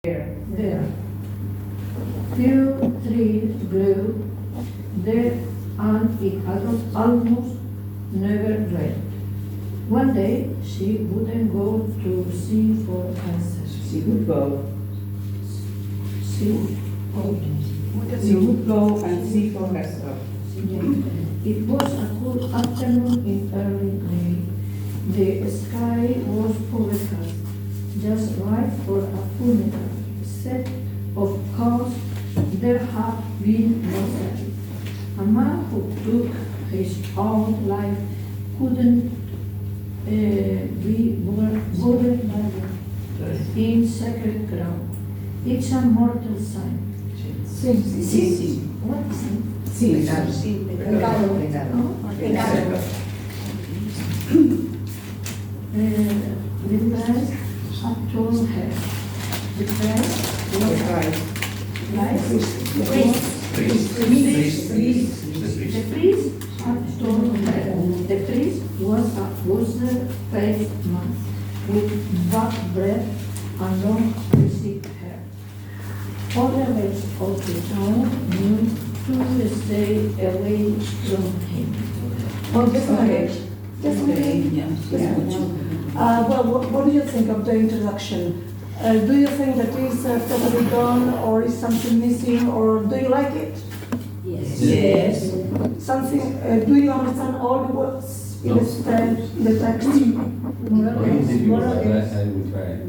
There. Few trees grew there and it almost never rained. One day she wouldn't go to sea for answers. She would go. She She would go and see for herself. It was a cool afternoon in early May. The sky was overcast, just right for a funeral. Except, of course, there had been no death. A man who took his own life couldn't be buried in sacred ground. It's a mortal sign. Sí. What is it? Sí. The priest had told her. The priest had told her. The priest was a wooden-faced man with black breath and long frizzy hair. All the rest of the town knew to stay away from him. Oh, just a minute. Just a minute. Well, what do you think of the introduction? Do you think that is totally gone, or is something missing, or do you like it? Yes. Something? Do you understand all the words in the text? I will try.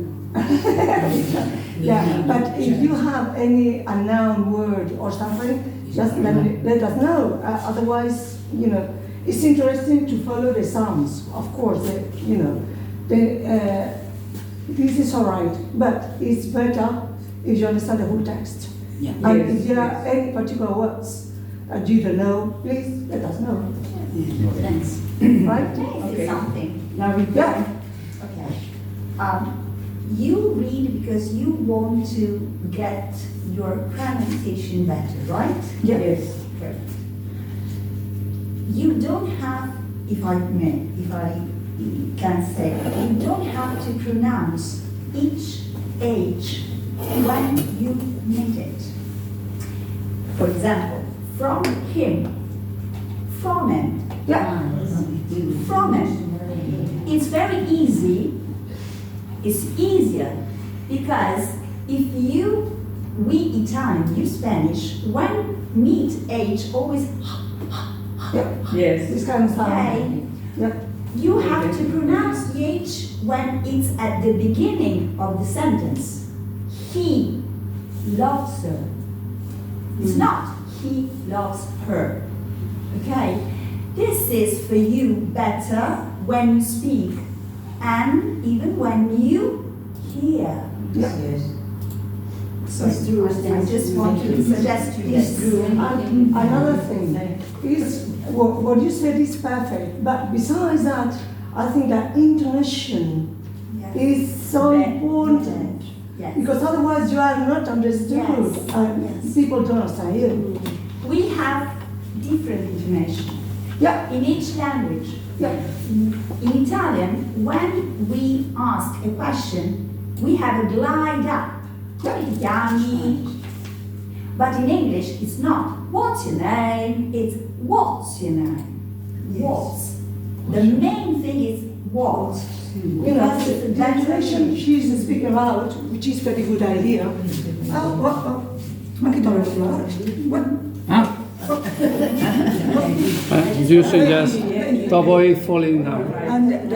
Yeah, but if you have any unknown word or something, just let us know. Otherwise, it's interesting to follow the sounds. Of course, this is all right, but it's better if you understand the whole text. Yeah. And if there are any particular words that you don't know, please let us know. Thanks. Right? Okay. Something. Now we Yeah. Okay. You read because you want to get your pronunciation better, right? Yes. Perfect. You don't have, if I can say, you don't have to pronounce each H when you meet it. For example, from him, from him, from him. It's very easy. It's easier because if we Italian, you Spanish, when meet H always Yes. This kind of sound. okay, Yeah. you have to pronounce the H when it's at the beginning of the sentence. He loves her. It's not he loves her. Okay? This is for you better when you speak and even when you hear. Yes. So I just want to suggest to you It's this. true. And another thing is what you said is perfect, but besides that, I think that intonation Yes. is so Very important. Yes. Because otherwise you are not understood Yes. and Yes. people don't understand you. We have different intonation Yeah, in each language. yeah, In Italian, when we ask a question, we have a glide up. Come ti chiami? But in English, it's not. What's your name? It's what's your name? What's. The main thing is what. you know, the intonation she's speaking about, which is very good idea. Ma che torna What? You suggest to avoid falling down. And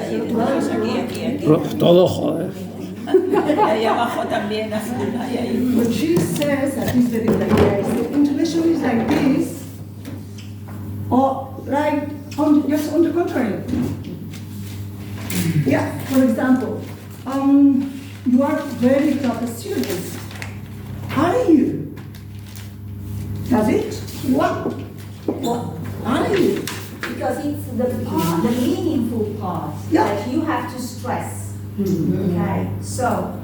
Todo joder. Ahí abajo también. what she says that is very good idea is the intonation is like this, or like just on the contrary. Yeah, for example, you are very clever students. Are you? Does it? What are you? Because it's the meaningful part Yeah. that you have to stress. Okay? So,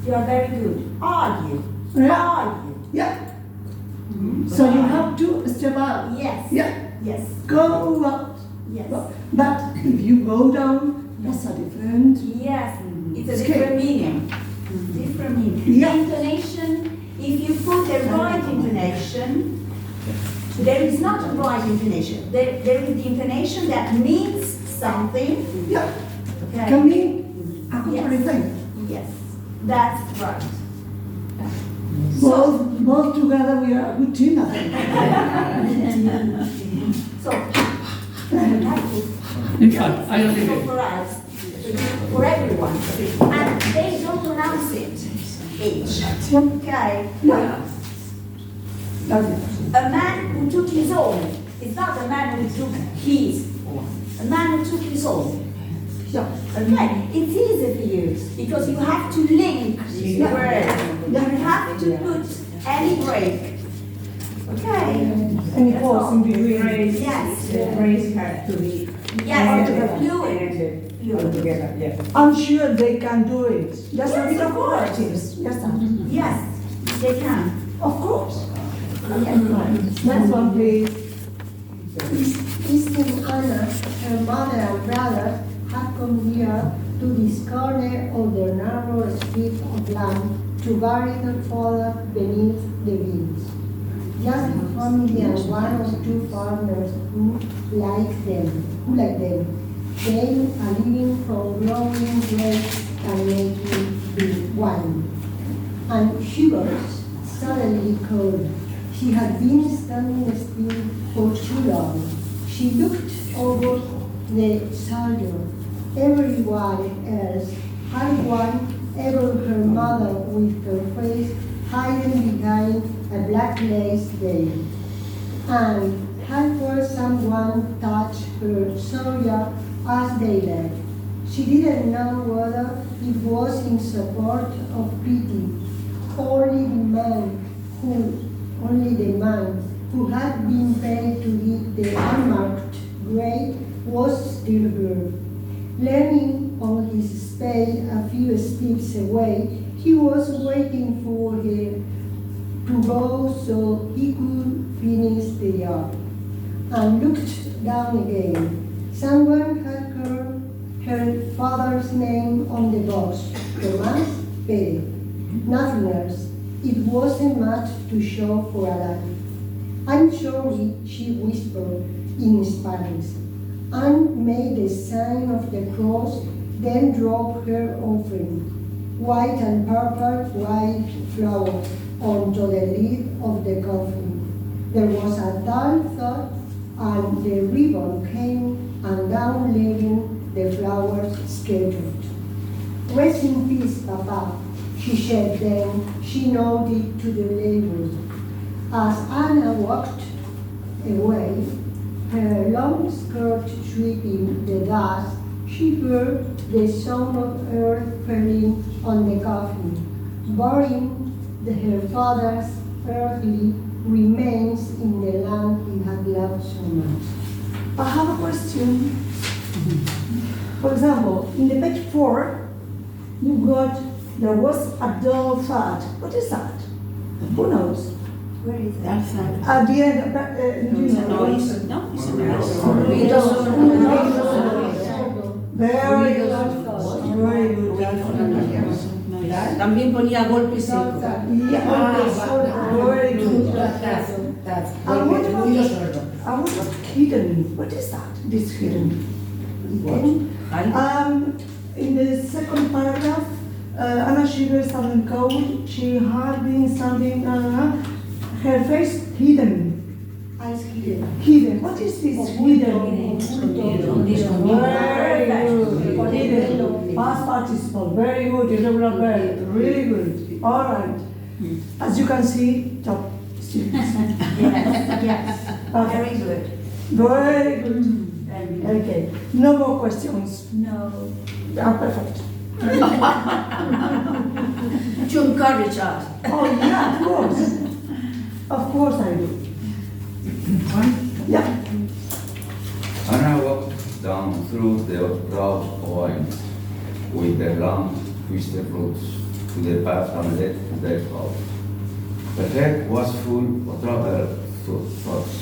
you are very good. Are you? Yeah. Are you? Yeah. So you have to step out. Yes. Yeah. Yes. Go up. Yes. But if you go down, that's a different. Yes. It's a Scale. different meaning. Different meaning. Yeah. The intonation, if you put the right intonation, there is not a right intonation. There is the intonation that means something. Yeah. Okay. Can mean a contrary thing. Yes, that's right. Both together we are a good team, I think. So, that's In fact, I don't think it. for us, for everyone, and they don't pronounce it H. Okay. Yeah. That's it. A man who took his own is not a man who took his own. A man who took his own. Yeah. Okay, it's easy for you because you have to link the word. You have to put any break. Okay. Any That's pause all. in between. Yes. The phrase has to be. Yes, fluid. Fluid. Together, yeah. I'm sure they can do it. Just a Yes, bit of of course. practice. Yes, sir. Yes, they can. Of course. Yes. Next one, please. Christine Anna, her mother and brother, had come here to this corner of the narrow strip of land to bury their father beneath the beams. Just a family and one or two farmers who like them, gain a living from growing grapes and making wine. And Hubert suddenly called. She had been standing still for too long. She looked over the soldier. Everyone else had won, even her mother with her face hidden behind a black lace veil. And had heard someone touch her shoulder as they left. She didn't know whether it was in support of pity. Only the man who had been paid to dig the unmarked grave was still here. Leaning on his spade a few steps away, he was waiting for her to go so he could finish the job, and looked down again. Someone had heard her father's name on the box, Tomás Pérez. Nothing else. It wasn't much to show for a life. I'm sorry, she whispered in Spanish, and made the sign of the cross, then dropped her offering, white and purple white flowers, onto the lid of the coffin. There was a dull thud, and the ribbon came undone, leaving the flowers scattered. Rest in peace, Papa, she said. Then she nodded to the label. As Anna walked away, her long skirt sweeping the dust, she heard the sound of earth falling on the coffin, burying her father's earthly remains in the land he had loved so much. I have a question. For example, in the page 4, you got, there was a dull thud. What is that? Who knows? Where is that? At the end, you know. No, it's a Very good. Very good. También ponía golpe seco. Yeah, very good. That's And what about, ruido sordo. and what about hidden? What is that, this hidden? In the second paragraph, Anna Schiller something cold. She had been standing, her face hidden. Eyes hidden. Hidden. What is this hidden? Very good. Hidden. Past participle. Very good. Irregular verb. Really good. All right. As you can see, top students. Yes, Okay. very good. Very good. Okay. No more questions. No. Perfect. To encourage us. Oh yeah, of course. Of course I do. Yeah. Anna walked down through the broad vines with their long, twisted roots to the path and left their house. Her head was full of troubled thoughts.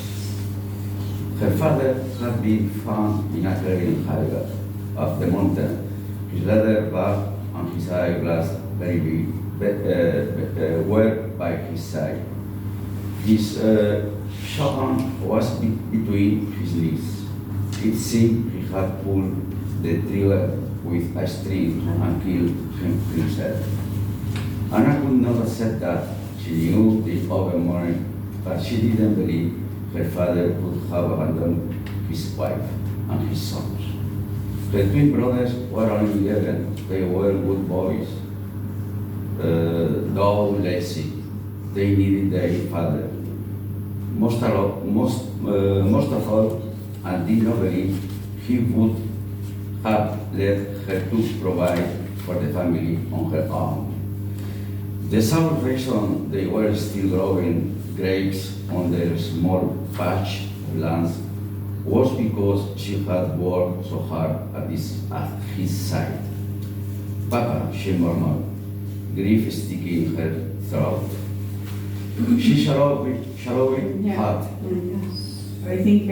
Her father had been found in a clearing higher up the mountain, his leather bag and his eyeglass very were by his side. His shotgun was between his knees. It seemed he had pulled the trigger with a string and killed himself. Anna could not accept that. She knew the other morning, but she didn't believe her father could have abandoned his wife and his sons. The twin brothers were only 11. They were good boys, though lazy. They needed their father. Most of all, and did not believe he would have let her to provide for the family on her own. The sole reason they were still growing grapes on their small patch of lands was because she had worked so hard at his side. Papa, she murmured, grief sticking in her throat. She shallowed hard. I think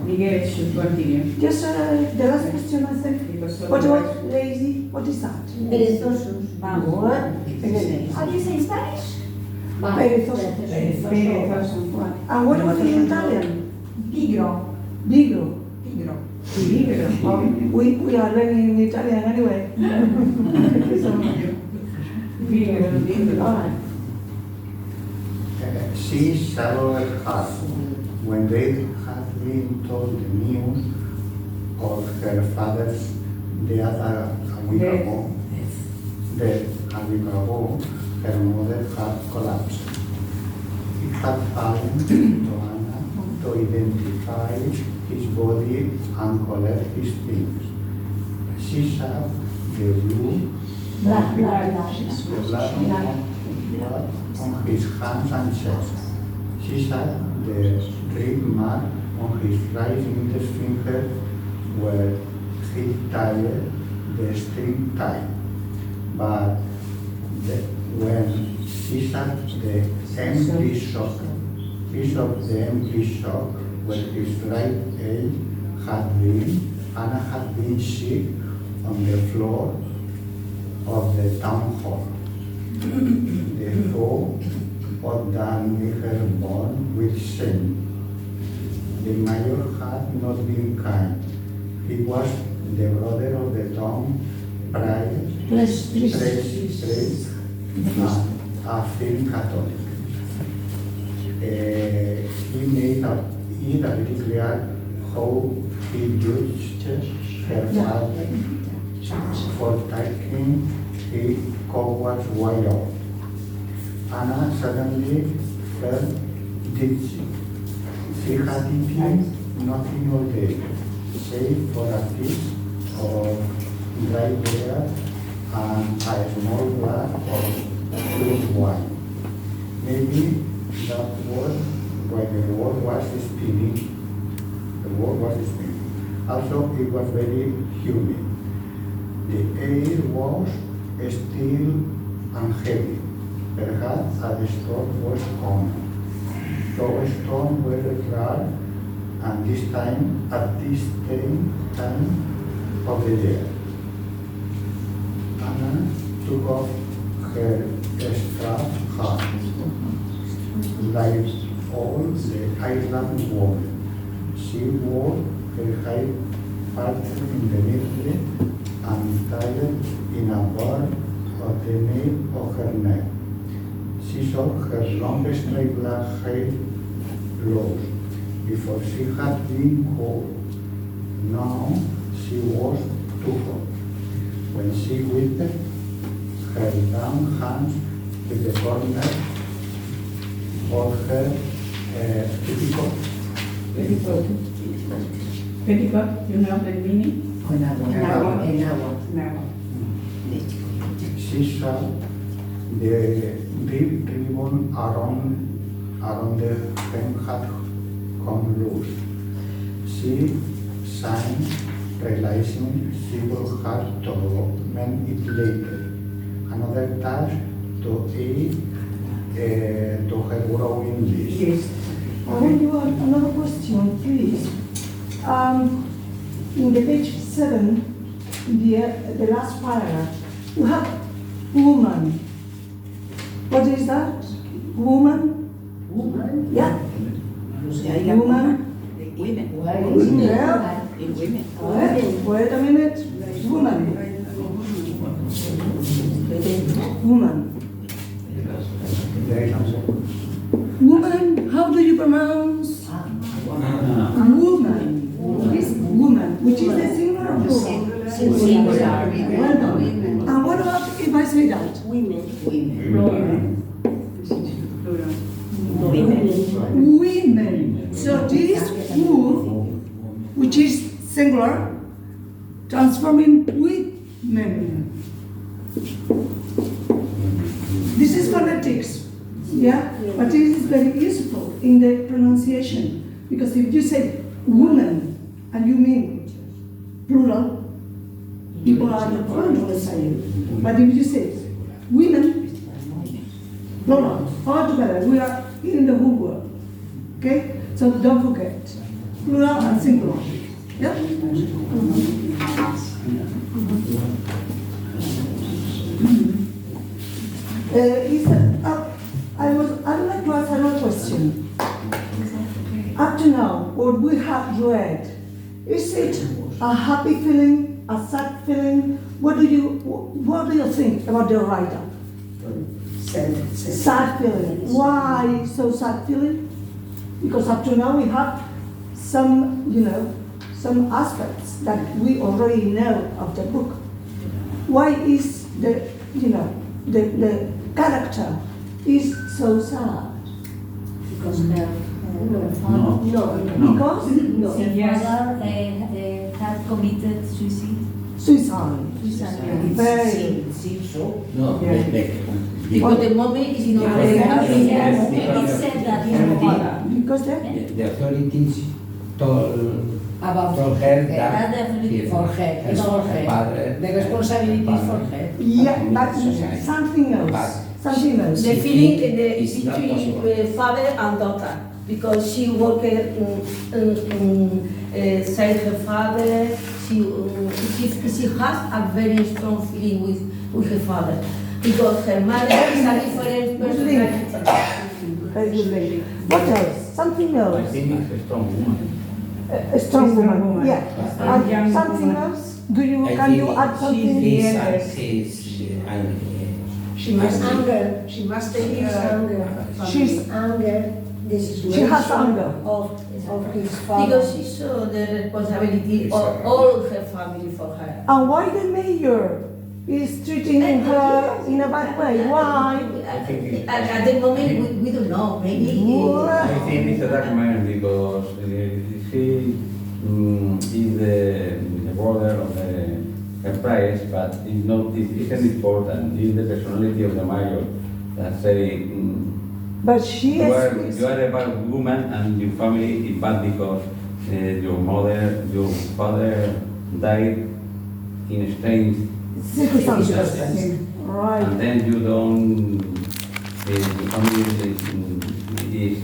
Miguel should continue. Just the last question, I think. Because What otherwise- about lazy? What is that? Perezosos. What? How do you say in Spanish? Perezoso. Perezoso. Right. And what about in Italian? Pigro. Bigro. Pigro. Bigro. We are learning in Italian anyway. Thank you so much. All right. She shadowed her when they had been told the news of her father's death a week ago. Her mother had collapsed. It had fallen to Anna to identify his body and collect his things. She saw the blue, Black. the blood on his hands and chest. She saw the rib mark on his right index finger where he tied the string tie. But when she saw the empty sock, piece of the empty sock where his right eye had been, Anna had been sick on the floor of the town hall. The thought of that made her born with shame. The mayor had not been kind. He was the brother of the town priest, a firm Catholic. He made it very clear how he judged her father for taking his coward's way out. Anna suddenly felt dizzy. She had eaten nothing all day, save for a piece of dry bread and a small glass of sweet wine. Maybe that was why the world was spinning. The world was spinning. Also, it was very humid. The air was still and heavy. Perhaps a storm was coming. Those storms were rare, and at this time of the year. Anna took off her scarf hat, like all the island women. She wore her hair parted in the middle and tied in a bar at the nape of her neck. She saw her long straight black hair lost before she had been cold. Now she was too hot. When she wiped her down hands with the corner of her petticoat. Petticoat, you know the meaning? Enagua. She saw the deep ribbon around the hem had come loose. She signed, realizing she will have to mend it later. Another task to aid to her growing list. Yes. I want you another question, please. In the page 7, the last paragraph, you have woman. What is that? Woman? Woman? Yeah. Woman? Women. Yeah. In women. Wait a minute. Woman. Woman. Woman, how do you pronounce? Woman. This woman, which is the singular or plural? Singular. Well done. And what about if I say that? Women. So this who, which is singular, transforming with men. This is phonetics, yeah? But it is very useful in the pronunciation, because if you say woman and you mean plural, people are not going to understand you. But if you say women, plural, all together, we are in the whole world. Okay? So don't forget, plural and singular. Yeah? I would like to ask another question. Up to now, what we have read, is it a happy feeling, a sad feeling? What do you think about the writer? Sad feeling. Why so sad feeling? Because up to now we have some, some aspects that we already know of the book. Why is the character is so sad? Because her Because father had committed suicide. suicide. Very. No, Because the moment is not very happy. It said that Because the authorities told About her that for her, it's for her. father, The responsibility is for her. yeah, but something else. Something else. The feeling in It's the not possible. between father and daughter, because she worked side her father. She has a very strong feeling with her father, because her mother is a different personality. Very good lady. What else? Something I else. think it's a strong woman. A strong woman. Yeah. And young something woman. else? Can you add something? She must anger. She must take his anger. She's- His anger. The situation She has anger. of his father. Because she saw the responsibility of all her family for her. And why the mayor is treating her in a bad way? Why? At the moment, we don't know. Maybe I think it's a dark man because he is the border of the price, but it's not. It isn't important. It's the personality of the mayor that's very. But she You is. are a bad woman and your family is bad because your father died in strange Circumstances. Right. and then you don't, the family is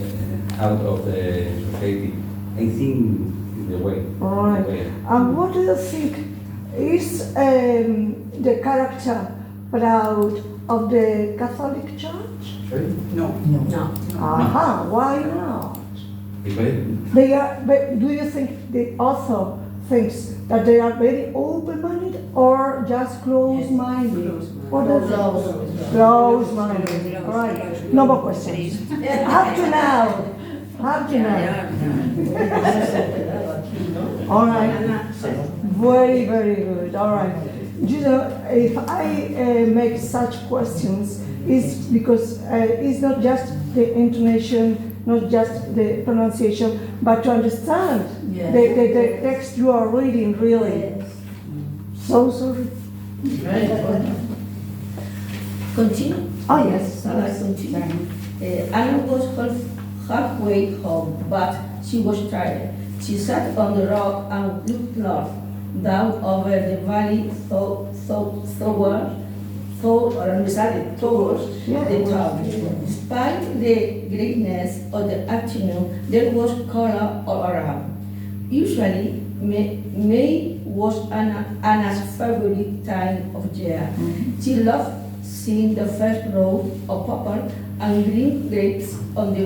out of the society. I think is the way. Right. The way. And what do you think is the character proud of the Catholic Church? Sorry? No. Aha, why not? Because They are. But do you think the author thinks that they are very open-minded or just closed-minded? What is closed-minded? All right. No more questions. Up to now. All right. Very, very good. All right. If I make such questions, it's because it's not just the intonation, not just the pronunciation, but to understand the text you are reading, really. So sorry. continue. Oh, yes. Shall I continue? Anna was halfway home, but she was tired. She sat on the rock and looked north, down over the valley towards the town. Despite the greatness of the afternoon, there was color all around. Usually, May was Anna's favorite time of year. She loved seeing the first row of purple and green grapes on the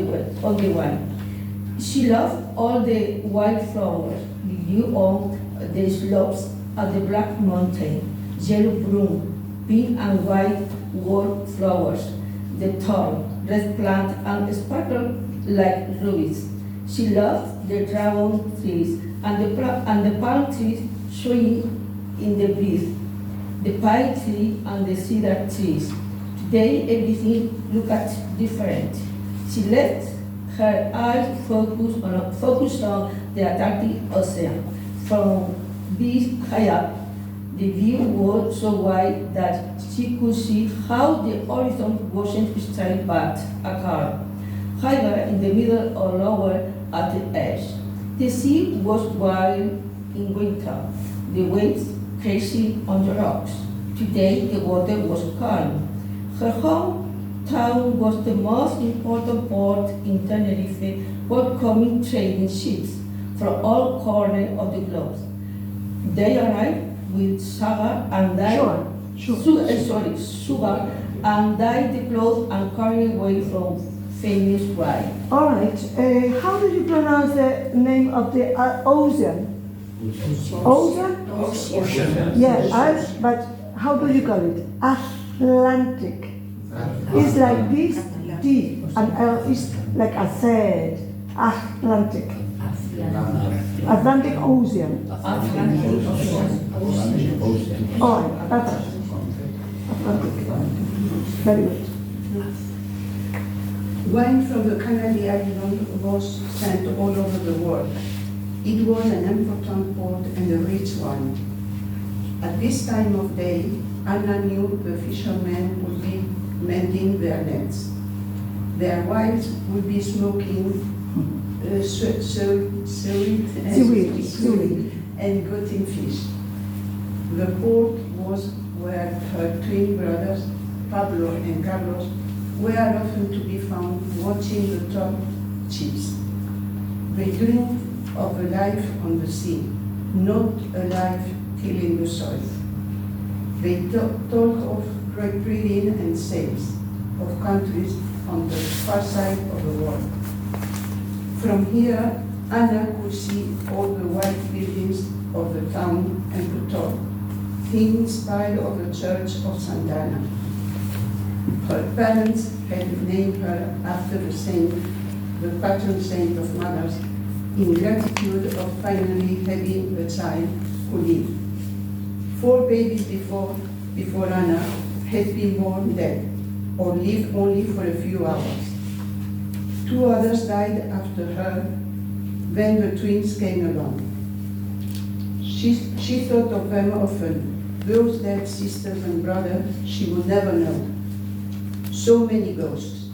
wine. She loved all the wildflowers you on the slopes of the Black Mountain, yellow bloom, pink and white wallflowers, the tall red plant and sparkle like rubies. She loved the dragon trees and the palm trees swaying in the breeze, the pine tree and the cedar trees. Today everything looked different. She let her eyes focus on the Atlantic Ocean. From this high up, the view was so wide that she could see how the horizon wasnn't straight but a curve. Higher in the middle or lower at the edge. The sea was wild in winter, the waves crashing on the rocks. Today the water was calm. Her hometown was the most important port in Tenerife, welcoming trading ships from all corners of the globe. They arrived with sugar and dyed sugar and dyed the clothes and carried away from famous wine. All right. How do you pronounce the name of the ocean? Ocean? Yeah, but how do you call it? Atlantic. It's like this T, and L is like a Z. Atlantic. Atlantic Ocean. Oh, perfect. Atlantic. Very good. Wine from the Canary Island was sent all over the world. It was an important port and a rich one. At this time of day, Anna knew the fishermen would be mending their nets. Their wives would be smoking seaweed and gutting fish. The port was where her twin brothers, Pablo and Carlos, were often to be found watching the top ships. They dreamed of a life on the sea, not a life tilling the soil. They talk of great breeding and sales of countries on the far side of the world. From here, Anna could see all the white buildings of the town and the top, thin spire of the church of Santana. Her parents had named her after the saint, the patron saint of mothers, in gratitude of finally having a child who lived. 4 babies before Anna had been born dead, or lived only for a few hours. 2 others died after her, then the twins came along. She thought of them often, those dead sisters and brothers she would never know. So many ghosts.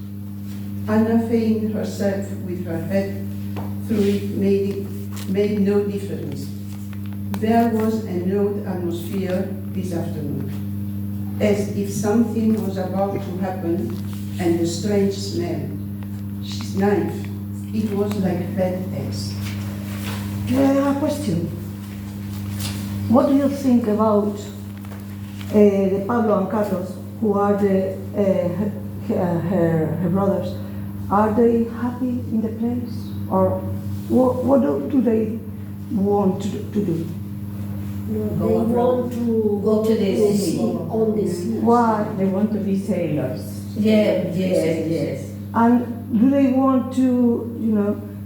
Anna feigned herself with her head through it made no difference. There was an odd atmosphere this afternoon, as if something was about to happen, and a strange smell. She's knife. It was like bad eggs. I have a question. What do you think about the Pablo and Carlos, who are her brothers? Are they happy in the place, or what do they want to do? They want to Go to the sea. on the sea. Why? They want to be sailors. Yes. And do they want to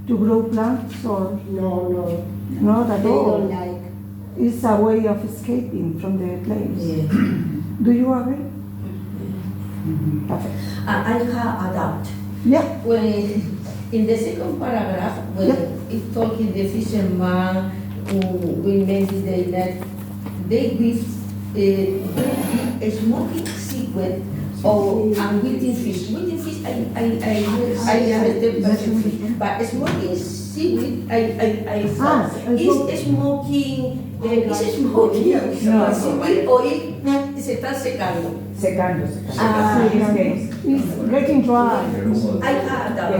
grow plants, or No, not at they all? don't like. It's a way of escaping from the place. Do you agree? Perfect. I have a doubt. Yeah. When in the second paragraph, when it's talking the fisherman we made the net, they give a smoking secret and eating fish. Eating fish, I understand perfectly. But smoking seaweed, I thought is smoking. ¿Es smoking? No. Seaweed o se está secando. Secando. It's getting dry. I had that.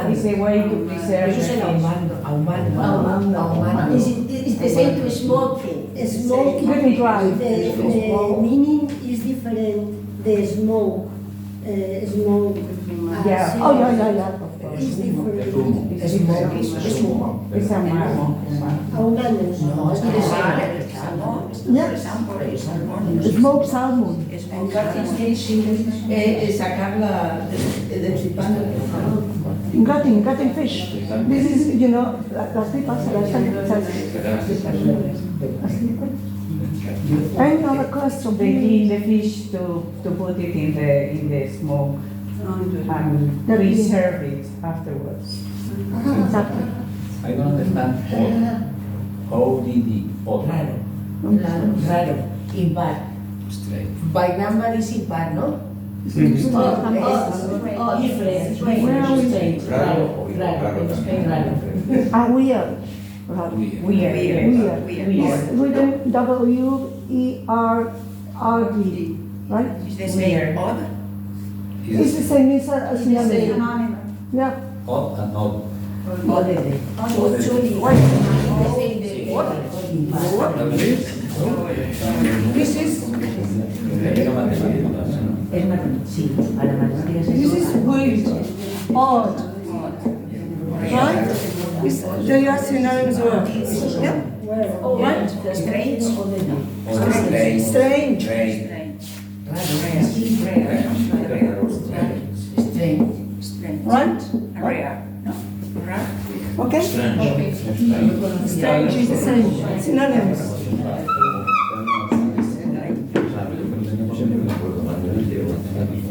It's a way to preserve the fish. It's the same to smoking. Smoking, Getting dry. the meaning is different the smoke, smoke. Yeah, oh, yeah, of course. It's different. It's a mar. Ahumamos. Yeah. Smoked salmon. Sacar del chipán. Gutting fish. This is, you know, las tripas, Any other question? They clean the fish to put it in the smoke and reserve it afterwards. Exactly. I don't understand how did the other Raro, impar. By number is impar, no? Different. Where are we? Strange. Raro, in Spain, raro. Weird. Weird. It's written W-E-R-R-D, right? Is the same odd? It's the same as synonym. Yeah. odd and odd? Odede. This is Es matemáticas, sí, para matemáticas This is weird, odd, right? They are synonymous words. Yeah? Right? Strange. Strange. Right? Rare. No? Rare. Okay? Strange is the same. Synonymous.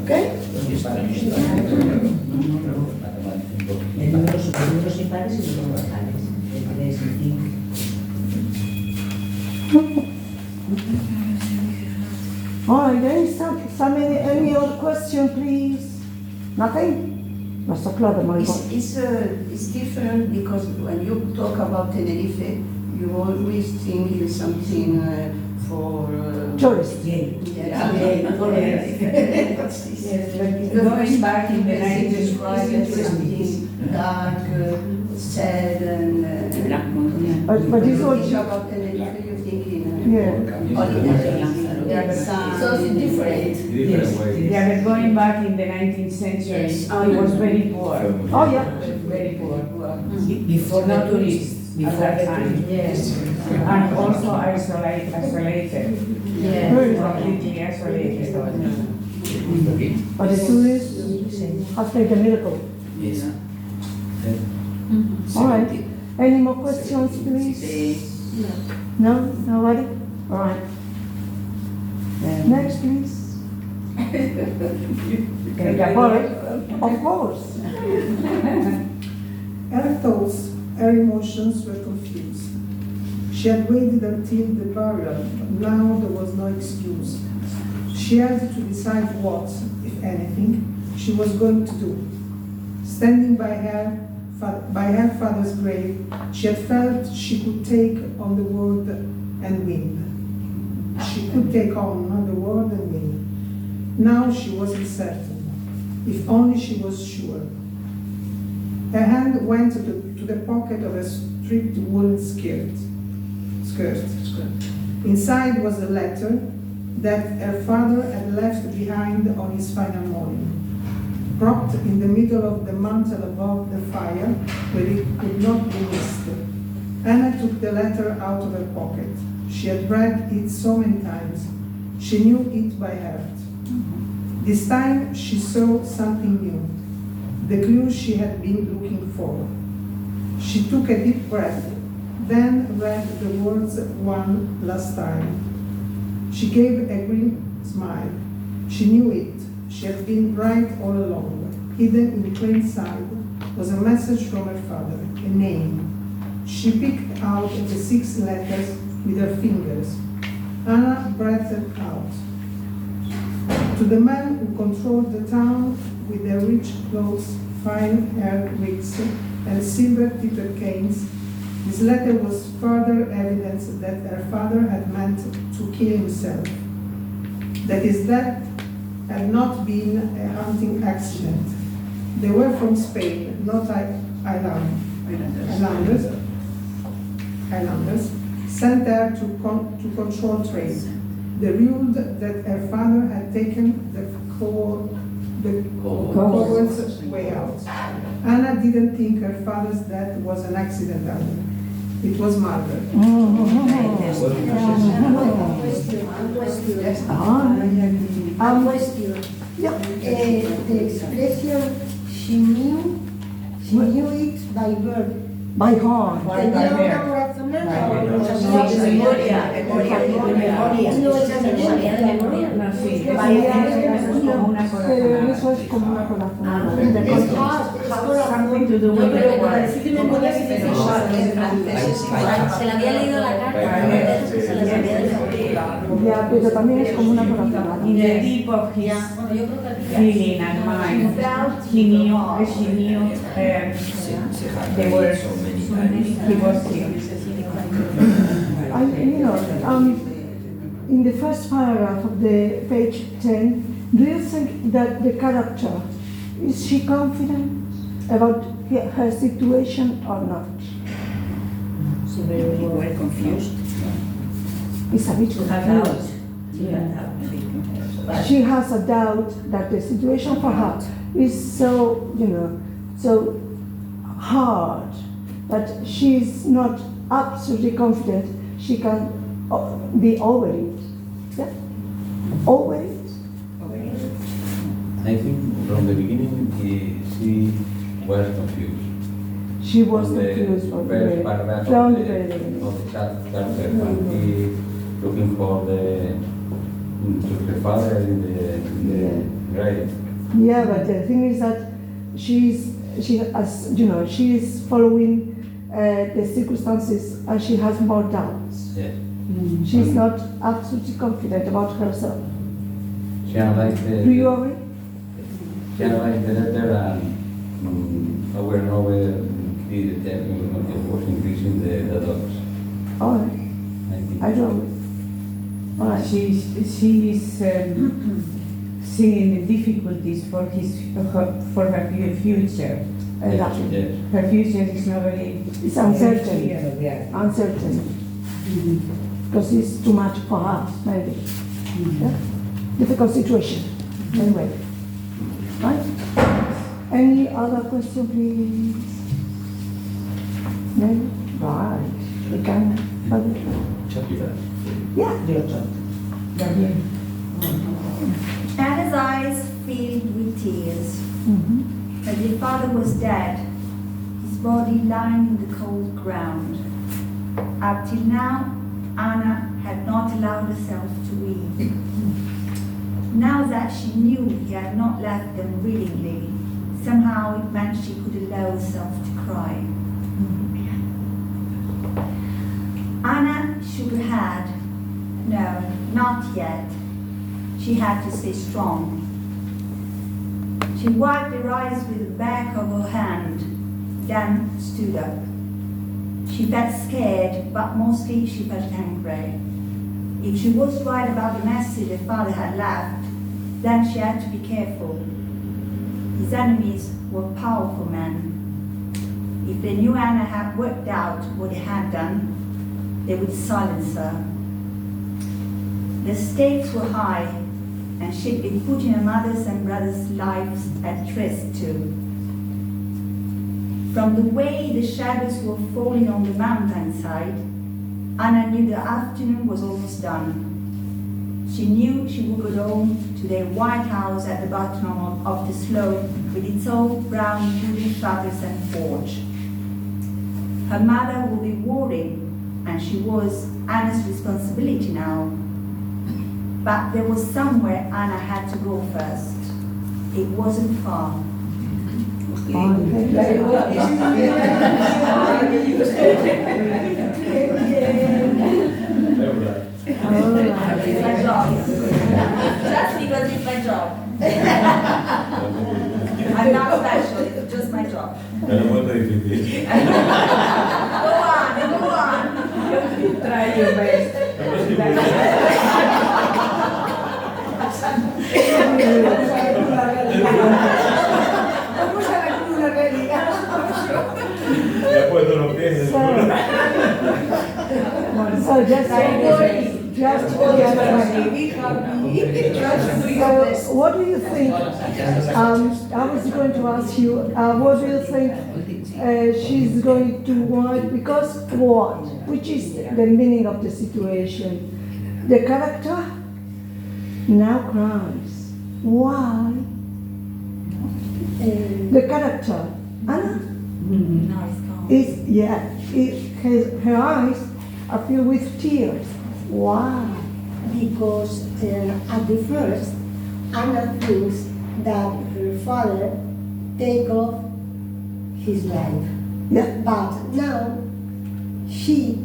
Okay? El números impares y los números pares. El 3 y 5. All right, then, any other question, please? Nothing? No sto claro, ma It's different because when you talk about Tenerife, you always think in something for tourists. Yeah. Going back in the 90s, describe interesting, dark, sad, and But it's you all, think about Tenerife, you think in yeah. So it's different. Yes, yeah, but going back in the 19th century, it was very poor. Oh, yeah. Very poor. Before No the tourists at that time. Yes. And also isolated. Yeah. Completely isolated. But the tourists have made a miracle. Yes. All right. Any more questions, please? No? Nobody? All right. Next, please. Of course. Her thoughts, her emotions were confused. She had waited until the burial, but now there was no excuse. She had to decide what, if anything, she was going to do. Standing by her father's grave, she had felt she could take on the world and win. She could take on the world and win. Now she wasn't certain, if only she was sure. Her hand went to the pocket of a stripped woolen skirt. Inside was a letter that her father had left behind on his final morning. Propped in the middle of the mantel above the fire, where it could not be missed. Anna took the letter out of her pocket. She had read it so many times. She knew it by heart. This time she saw something new, the clue she had been looking for. She took a deep breath, then read the words one last time. She gave a grim smile. She knew it. She had been right all along. Hidden in plain sight was a message from her father, a name. She picked out the 6 letters with her fingers. Anna breathed out. To the man who controlled the town with their rich clothes, fine hair wigs, and silver-tipped canes, this letter was further evidence that her father had meant to kill himself. That his death had not been a hunting accident. They were from Spain, not islanders, sent there to control trade. They ruled that her father had taken the coward's way out. Anna didn't think her father's death was an accidental. It was murder. The expression she knew it by birth. By heart. Tenía una corazonada. Pero eso es como una corazonada. Something to do with the Se le había leído la carta, se les había leído. Ya, pero también es como una corazonada. In the deep of his feeling and mind, he knew the words he was saying. In the first paragraph of the page 10, do you think that the character, is she confident about her situation or not? She very confused. It's a bit confused. She has a doubt that the situation for her is so, so hard that she's not absolutely confident she can be over it. Yeah? Over it? I think from the beginning she was confused. She was From the confused from first the paragraph from of the the very beginning. chapter when he looking for the father in the grave. Yeah, but the thing is that she is following the circumstances and she has more doubts. Yes. She's not absolutely confident about herself. She analyzed Do you agree? the letter and over and over it was increasing the doubts. All right. I don't agree. All right. She is seeing the difficulties for her future. Exactly. Yes. Her future is not very. It's uncertain. clear. Uncertain. Because it's too much for us, maybe. Yeah? Difficult situation. Anyway. Right? Any other question, please? No? Right. We can. Yeah. Anna's eyes filled with tears. As her father was dead, his body lying in the cold ground. Up till now, Anna had not allowed herself to weep. Now that she knew he had not left them willingly, somehow it meant she could allow herself to cry. Anna shook her head. No, not yet. She had to stay strong. She wiped her eyes with the back of her hand, then stood up. She felt scared, but mostly she felt angry. If she was right about the message her father had left, then she had to be careful. His enemies were powerful men. If they knew Anna had worked out what he had done, they would silence her. The stakes were high, and she'd been putting her mother's and brother's lives at risk too. From the way the shadows were falling on the mountainside, Anna knew the afternoon was almost done. She knew she would go home to their white house at the bottom of the slope with its old brown wooden shutters and porch. Her mother would be worried, and she was Anna's responsibility now. But there was somewhere Anna had to go first. It wasn't far. It's my job. Just because it's my job. I'm not special, it's just my job. Go on. Try your best. So just Try your best. Just for the anniversary. So, what do you think? I was going to ask you, what do you think she's going to want? Because what? Which is the meaning of the situation? The character now cries. Why? The character, Anna, her eyes are filled with tears. Why? Because at the first, Anna thinks that her father take off his life. Yeah. But now she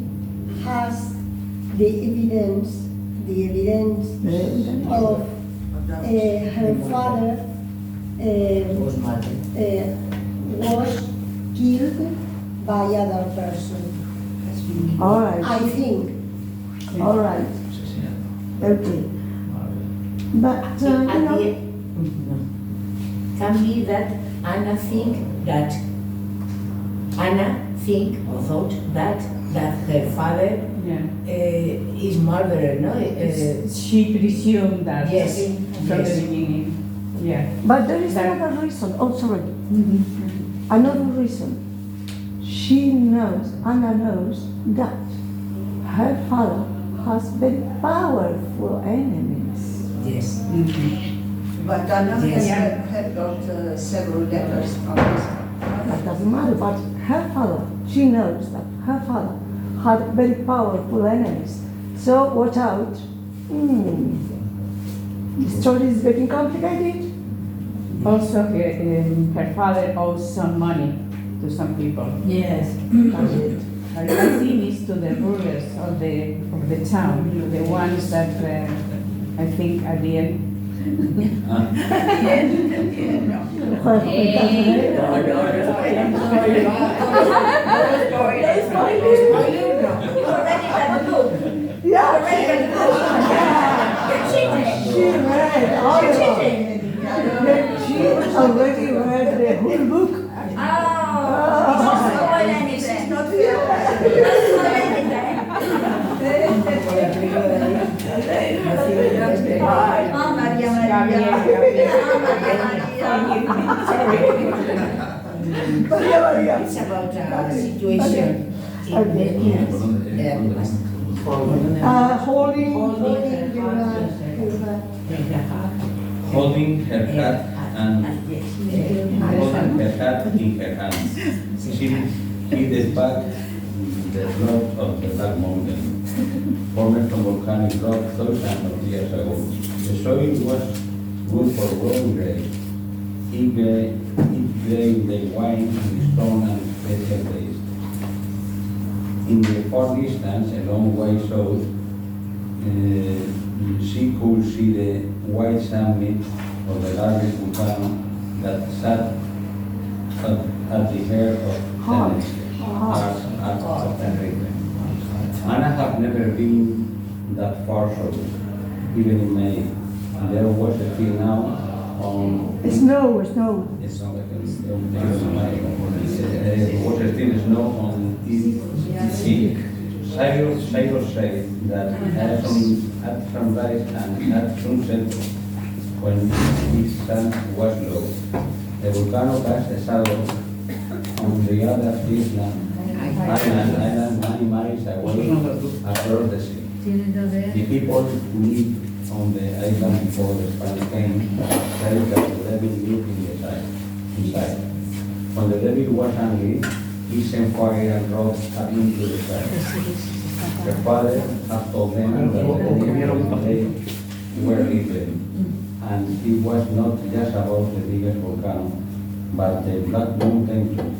has the evidence of her father was killed by other person. All right. I think. All right. Okay. But can be that Anna thought that her father is murderer, no? She presumed that Yes. from the beginning. Yeah. But there is another reason. Oh, sorry. Another reason. Anna knows that her father has very powerful enemies. Yes. But Anna Yes. had got several letters from his That doesn't matter, but her father, she knows that her father had very powerful enemies. So watch out. The story is getting complicated. Also, her father owes some money to some people. Yes. I think it's to the rulers of the town, the ones that I think at the end. She already read the whole book. It's about a situation in the holding her hat and holding her hat in her hands. She hid back the slope of the Black Mountain, formed from volcanic rock thousands of years ago. The soil was good for growing grapes. It gave the wine in stone and special taste. In the far distance, a long way south, she could see the white summit of the largest volcano that sat at the heart of Tenerife. Anna had never been that far south, even in May. There was still now on... Snow. It's not like was still snow on the sea. Cyrus said that at sunrise and at sunset, when the sun was low, the volcano cast a shadow on the other island 9 miles away across the sea. The people who lived on the island before the Spanish came said that the devil lived inside. When the devil was angry, he sent fire and rocks up into the sky. Her father had told them that they were living, and it was not just about the biggest volcano, but the Black Mountain too.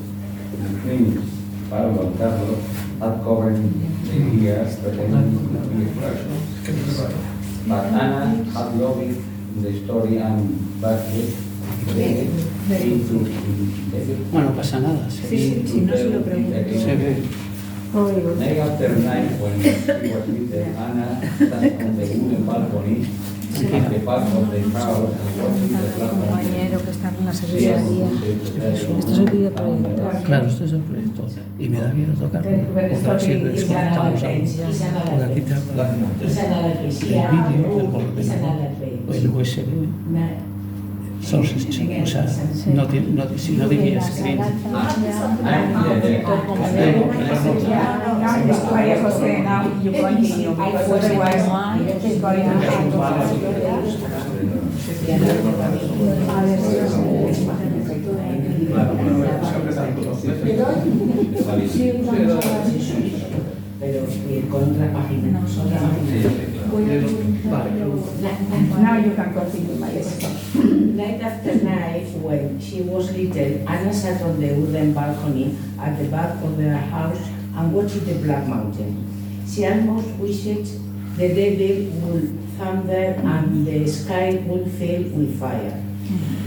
The twins, Pablo and Carlos, had covered the years pretending to be expressions. But Anna had loved the story and backed it into Bueno, no pasa nada. Si no se lo pregunto. Se ve. Night after night, when she was with Anna sat on the wooden balcony the path of the crowd and watching the black mountain. Compañero que está en la secretaría. Esto es el vídeo proyecto. Claro, esto es el proyecto. Y me da miedo tocar. Porque así desconectamos algo. Porque aquí te habla del vídeo, del volumen, el USB. Source stream, o sea, no tiene, si no tenía screen. María José, now you continue, because otherwise it's going Pero con otra página. Now you can continue, María José. Night after night, when she was little, Anna sat on the wooden balcony at the back of their house and watched the Black Mountain. She almost wished the devil would thunder and the sky would fill with fire.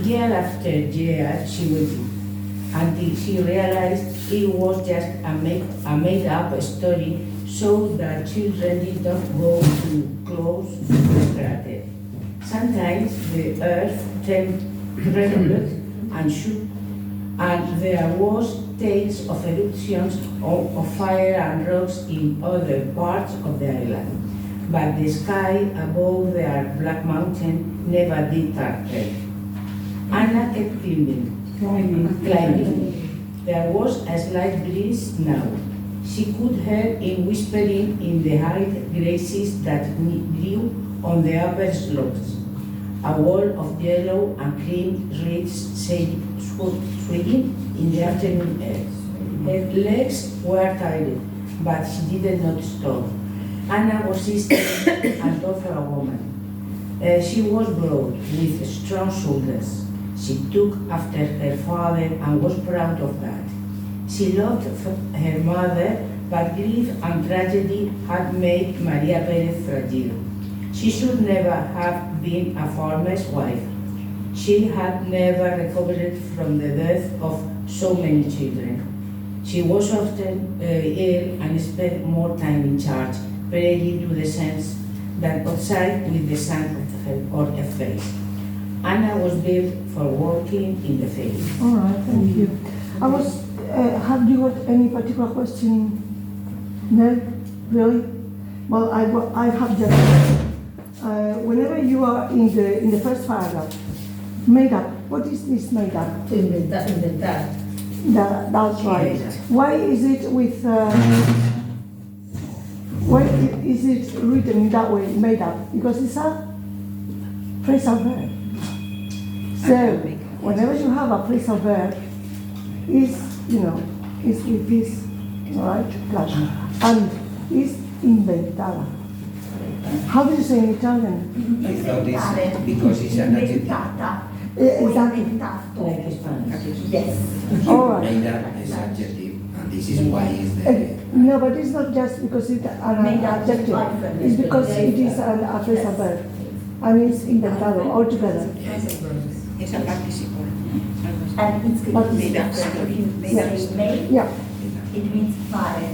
Year after year, she waited until she realized it was just a made-up story so that children did not go too close to the crater. Sometimes the earth trembled and shook, and there was tales of eruptions of fire and rocks in other parts of the island. But the sky above their Black Mountain never did turn red. Anna kept climbing. There was a slight breeze now. She could hear him whispering in the high grasses that grew on the upper slopes. A wall of yellow and cream reeds swinging in the afternoon air. Her legs were tired, but she did not stop. Anna was sister and daughter of a woman. She was broad, with strong shoulders. She took after her father and was proud of that. She loved her mother, but grief and tragedy had made Maria Perez fragile. She should never have been a farmer's wife. She had never recovered from the death of so many children. She was often ill and spent more time in church, praying to the saints than outside with the sun on her face. Anna was built for working in the field. All right, thank you. Have you got any particular question? No? Really? Well, I have just, whenever you are in the first paragraph, made up, what is this made up? Inventar. That's right. Why is it with, why is it written that way, made up? Because it's a phrasal verb. So, whenever you have a phrasal verb, is with this, right, plus, and is inventada. How do you say in Italian? I thought it's because it's an adjective. Exactly. Like Spanish. Yes. All right. Made up is adjective, and this is why is the. No, but it's not just because it's an adjective. It's because it is a phrasal verb, and it's inventado altogether. Es el participo. And it's made up. Made, Yeah. it means fare,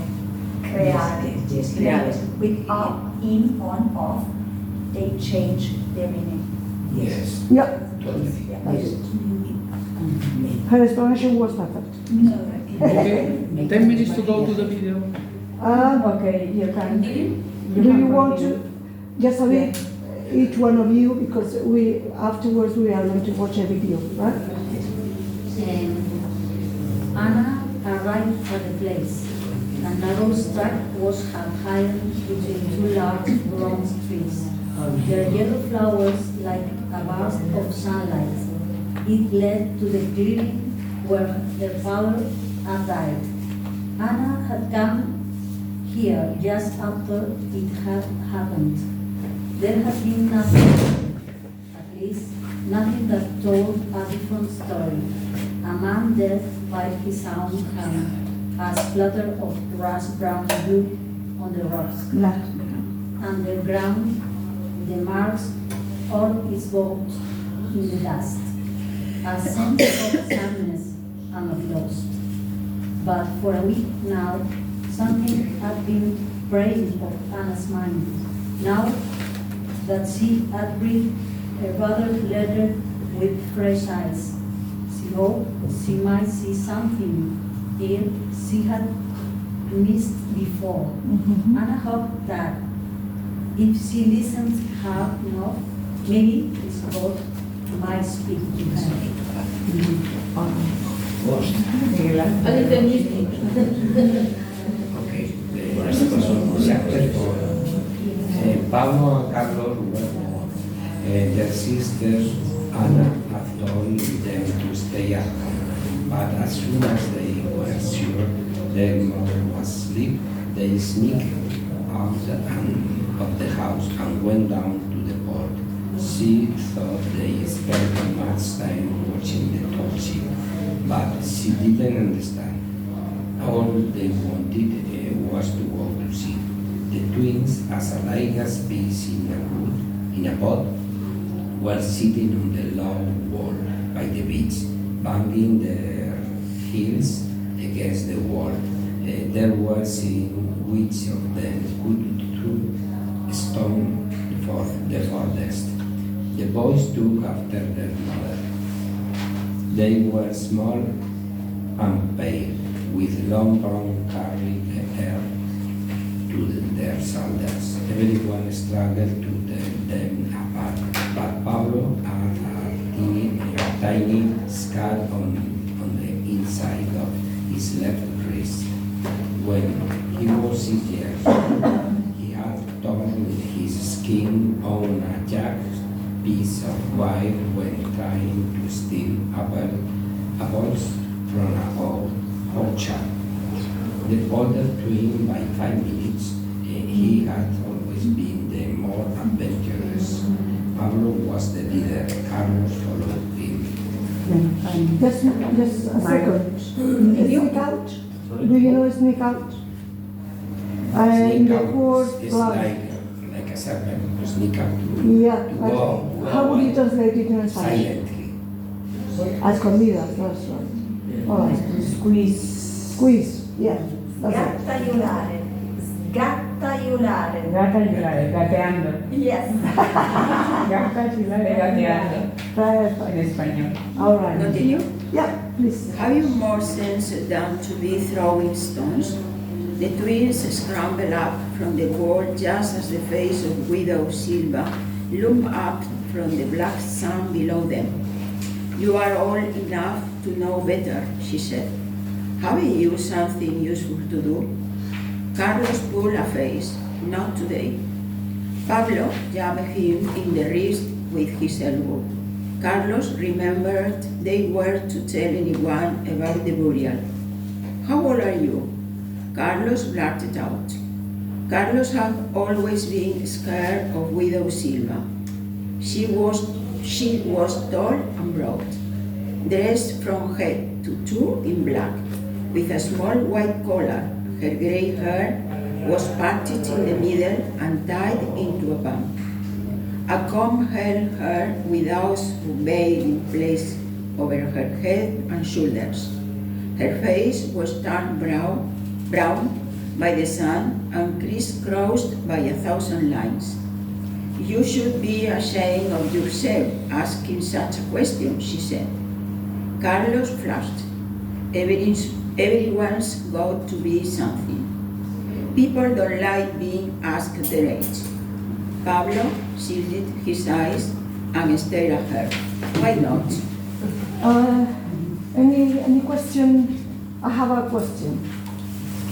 creare. Yes, creare. With up, in, on, off, they change their meaning. Yes. Yeah. Totally. That's it. Her explanation was perfect. Okay, 10 minutes to go to the video. Okay, you can. Do you want to just a bit, each one of you, because afterwards we are going to watch a video, right? Anna arrived at the place. A narrow track was hired between two large bronze trees. Their yellow flowers like a burst of sunlight. It led to the clearing where their father had died. Anna had come here just after it had happened. There had been nothing, at least nothing that told a different story. A man dead by his own hand, a splatter of rust-brown blood on the rocks. Underground, the marks on his boat in the dust. A sense of sadness and of loss. But for a week now, something had been preying on Anna's mind. Now, that she had read her brother's letter with fresh eyes. She hoped she might see something she had missed before. Anna hoped that if she listened hard enough, maybe his God might speak to her. Okay, the rest was chapter 4. Pablo and Carlos were their sisters Anna had told them to stay at home, but as soon as they were sure their mother was asleep, they sneaked out of the house and went down to the port. She thought they spent much time watching the tall ship, but she didn't understand. All they wanted was to go to sea. The twins, as alike as peas in a pot, were sitting on the low wall by the beach, banging their heels against the wall. There was in which of them could throw a stone the farthest. The boys took after their mother. They were small and pale, with long brown curly hair to their shoulders. Everyone struggled to tear them apart, but Pablo had a tiny scar on the inside of his left wrist. When he was 6 years old, he had torn his skin on a jagged piece of wire when trying to steal apples from an orchard. The older twin by 5 minutes, he had always been the more adventurous. Pablo was the leader, Carlos followed him. Just a second. Sneak out? Do you know sneak out? In the court, It's like a serpent, to sneak out to yeah. go. How would you translate it in Spanish? Silently. A escondidas, that's right. All right. Squeeze. Squeeze, yeah. That's it. Gattaiolare. Gattaiolare. Gattaiolare, gateando. Yes. Gattaiolare, gateando. Perfect. En español. All right. Continue? Yeah, please. Have you more sense than to be throwing stones? The twins scrambled up from the wall just as the face of Widow Silva loomed up from the black sun below them. You are old enough to know better, she said. Haven't you something useful to do? Carlos pulled a face. Not today. Pablo jabbed him in the wrist with his elbow. Carlos remembered they were to tell anyone about the burial. How old are you? Carlos blurted out. Carlos had always been scared of Widow Silva. She was tall and broad, dressed from head to toe in black, with a small white collar. Her grey hair was parted in the middle and tied into a bun. A comb held her without veil in place over her head and shoulders. Her face was turned brown by the sun and crisscrossed by 1,000 lines. You should be ashamed of yourself asking such a question, she said. Carlos flushed. Everyone's got to be something. People don't like being asked their age. Pablo shielded his eyes and stared at her. Why not? Any question? I have a question.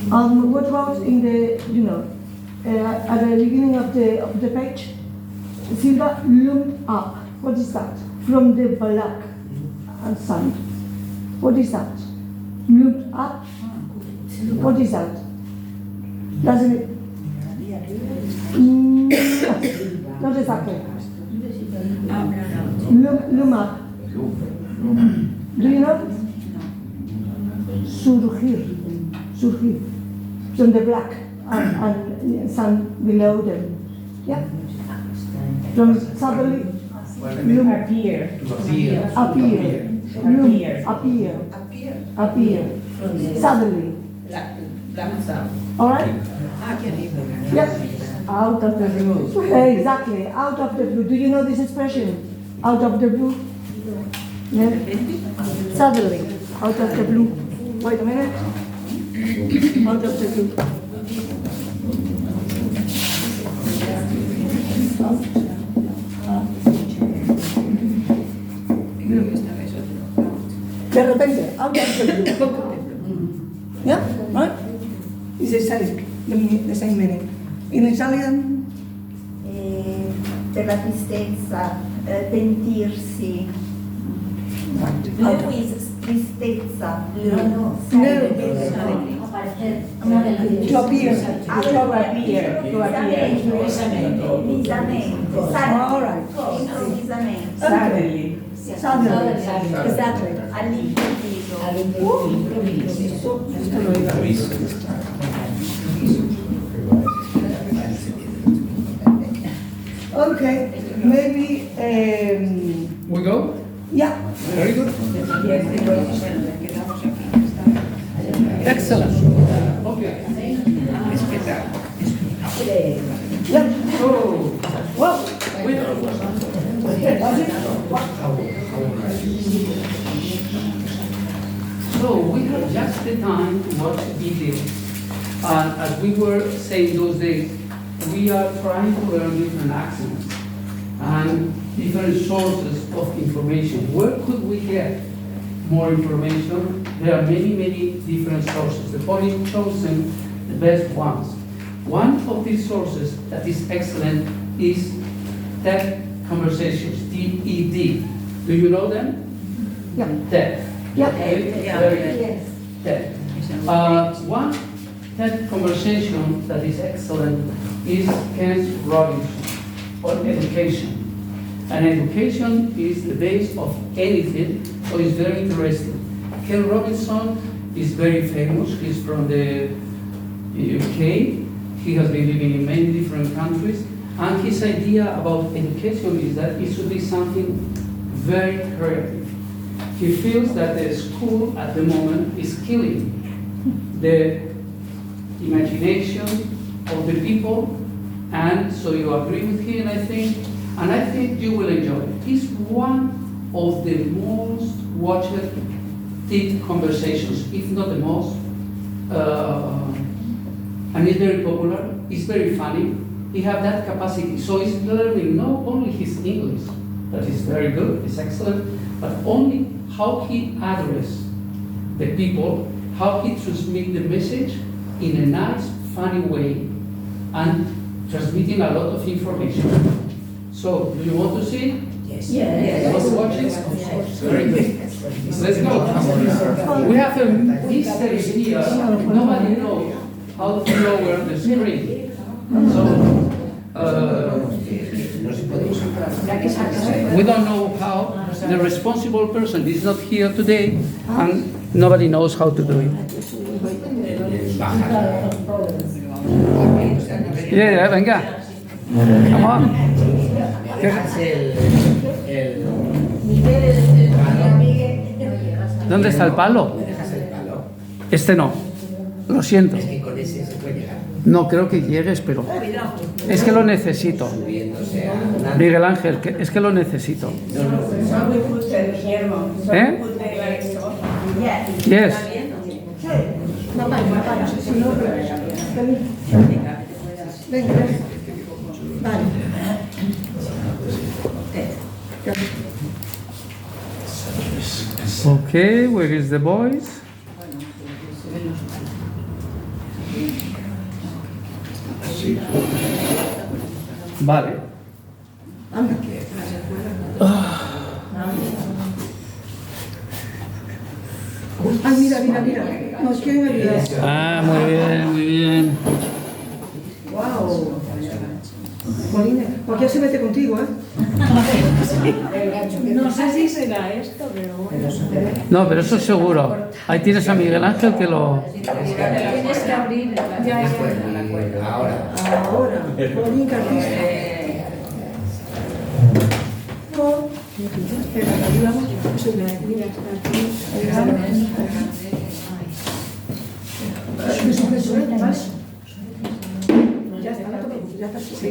What about in the, at the beginning of the page, Silva loomed up. What is that? From the black and sand. What is that? Loomed up? What is that? Doesn't it? Not exactly. Loom up. Do you know? Surgir. From the black and sun below them. Yeah? From suddenly, loom. Appear. Appear. Loom. Appear. Suddenly. All right? Yes. Out of the blue. Exactly, out of the blue. Do you know this expression? Out of the blue? Yeah. Suddenly, out of the blue. Wait a minute. Out of the blue. De repente, out of the blue. Yeah, right? It's the same meaning. In Italian? Per la tristezza, pentirsi. Blue is tristezza. No. To appear. All right. Suddenly. Exactly. Okay, maybe. We go? Yeah. Very good. Excellent. Okay. Yeah. Oh. Well, So we have just the time to watch videos. And as we were saying those days, we are trying to learn different accents and different sources of information. Where could we get more information? There are many, many different sources. The point is chosen the best ones. One of these sources that is excellent is TED Conversations, TED. Do you know them? Yeah. TED. Yeah. Okay? Yeah. Very good. Yes. TED. One TED conversation that is excellent is Ken Robinson on education. And education is the base of anything, so it's very interesting. Ken Robinson is very famous. He's from the UK. He has been living in many different countries. And his idea about education is that it should be something very creative. He feels that the school at the moment is killing the imagination of the people, and so you agree with him, I think, and I think you will enjoy it. It's one of the most watched TED conversations, if not the most, and it's very popular, it's very funny. He has that capacity, so he's learning not only his English, that is very good, it's excellent, but only how he addresses the people, how he transmits the message in a nice, funny way, and transmitting a lot of information. So, do you want to see? Yes. You want to watch it? Very good. Let's go. We have a mystery here. Nobody knows how to lower the screen. So, we don't know how. The responsible person is not here today, and nobody knows how to do it. Yeah, venga. Come on. ¿Dónde está el palo? Este no. Lo siento. No creo que llegues, pero es que lo necesito. Miguel Ángel, es que lo necesito. ¿Eh? Yes. Venga, vale. Okay, where is the voice? Vale. Ah, mira, mira, mira. Nos quieren ayudar. Ah, muy bien, muy bien. Wow. Molina, cualquiera se mete contigo, ¿eh? No sé si será esto, pero bueno. No, pero eso es seguro. Ahí tienes a Miguel Ángel que lo... Tienes que abrir ya. Ahora. Ahora. Molín Carlisco. No. Espera, ayudamos. Mira, está aquí. Sí, sí.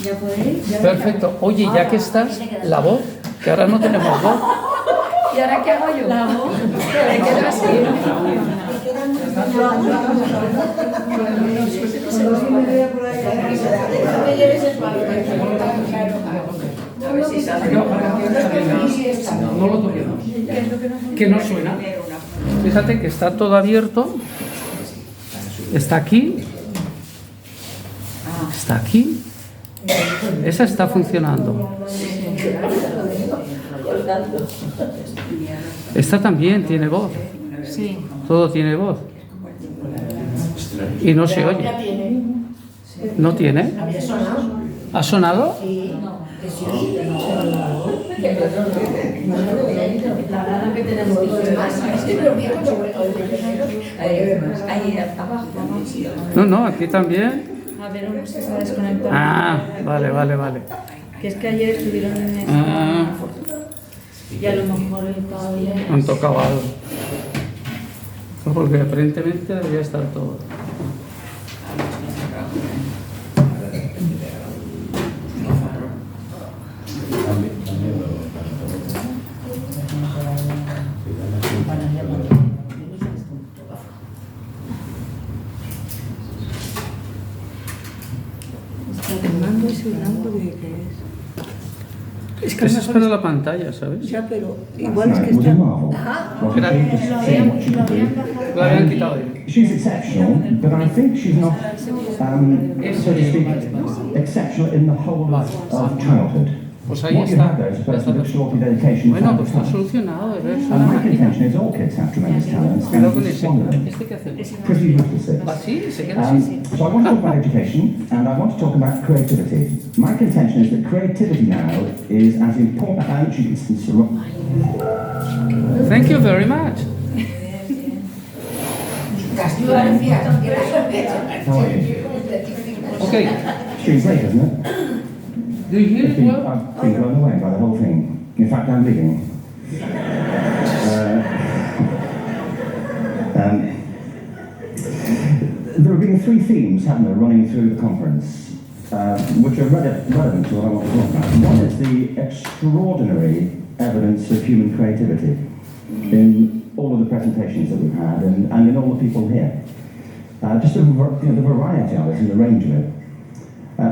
¿Ya podéis? Perfecto. Oye, ya que estás, la voz, que ahora no tenemos voz. ¿Y ahora qué hago yo? La voz. ¿Qué queda así? No me lleves el palo, A ver si sale. No lo toquemos. Que no suena. Fíjate que está todo abierto. Está aquí. Está aquí. Esa está funcionando. Esta también tiene voz. Sí. Todo tiene voz. Y no se oye. ¿No tiene? ¿Había sonado? ¿Ha sonado? Sí. La rara que tenemos ahí abajo. No, aquí también. A ver, uno se ha desconectado. Ah, vale. Que es que ayer estuvieron en esa... Y a lo mejor el cable... Han tocado algo. Porque aparentemente debería estar todo. El mando es el mando de que es que Eso es para la pantalla, ¿sabes? ya, pero igual es que está... Ajá. Lo habían quitado ahí. She's exceptional, but I think she's not, so to speak, exceptional in the whole of childhood. Pues ahí What you está. have there is a person with extraordinary dedication. Bueno, pues está solucionado. De ver, And my contention is all kids have tremendous talents, Cuidado con and we ese. squander them ¿Este qué hacemos? pretty ruthlessly. ¿Así? ¿Se queda así? So I want to talk about education, and I want to talk about creativity. My contention is that creativity now is as important as you can. Thank you very much. How are you? Okay. She's great, isn't it? Do you hear it well? I've been blown away by the whole thing. In fact, I'm leaving. There have been three themes, haven't there, running through the conference, which are relevant to what I want to talk about. One is the extraordinary evidence of human creativity in all of the presentations that we've had and in all the people here. Just the variety of it and the range of it.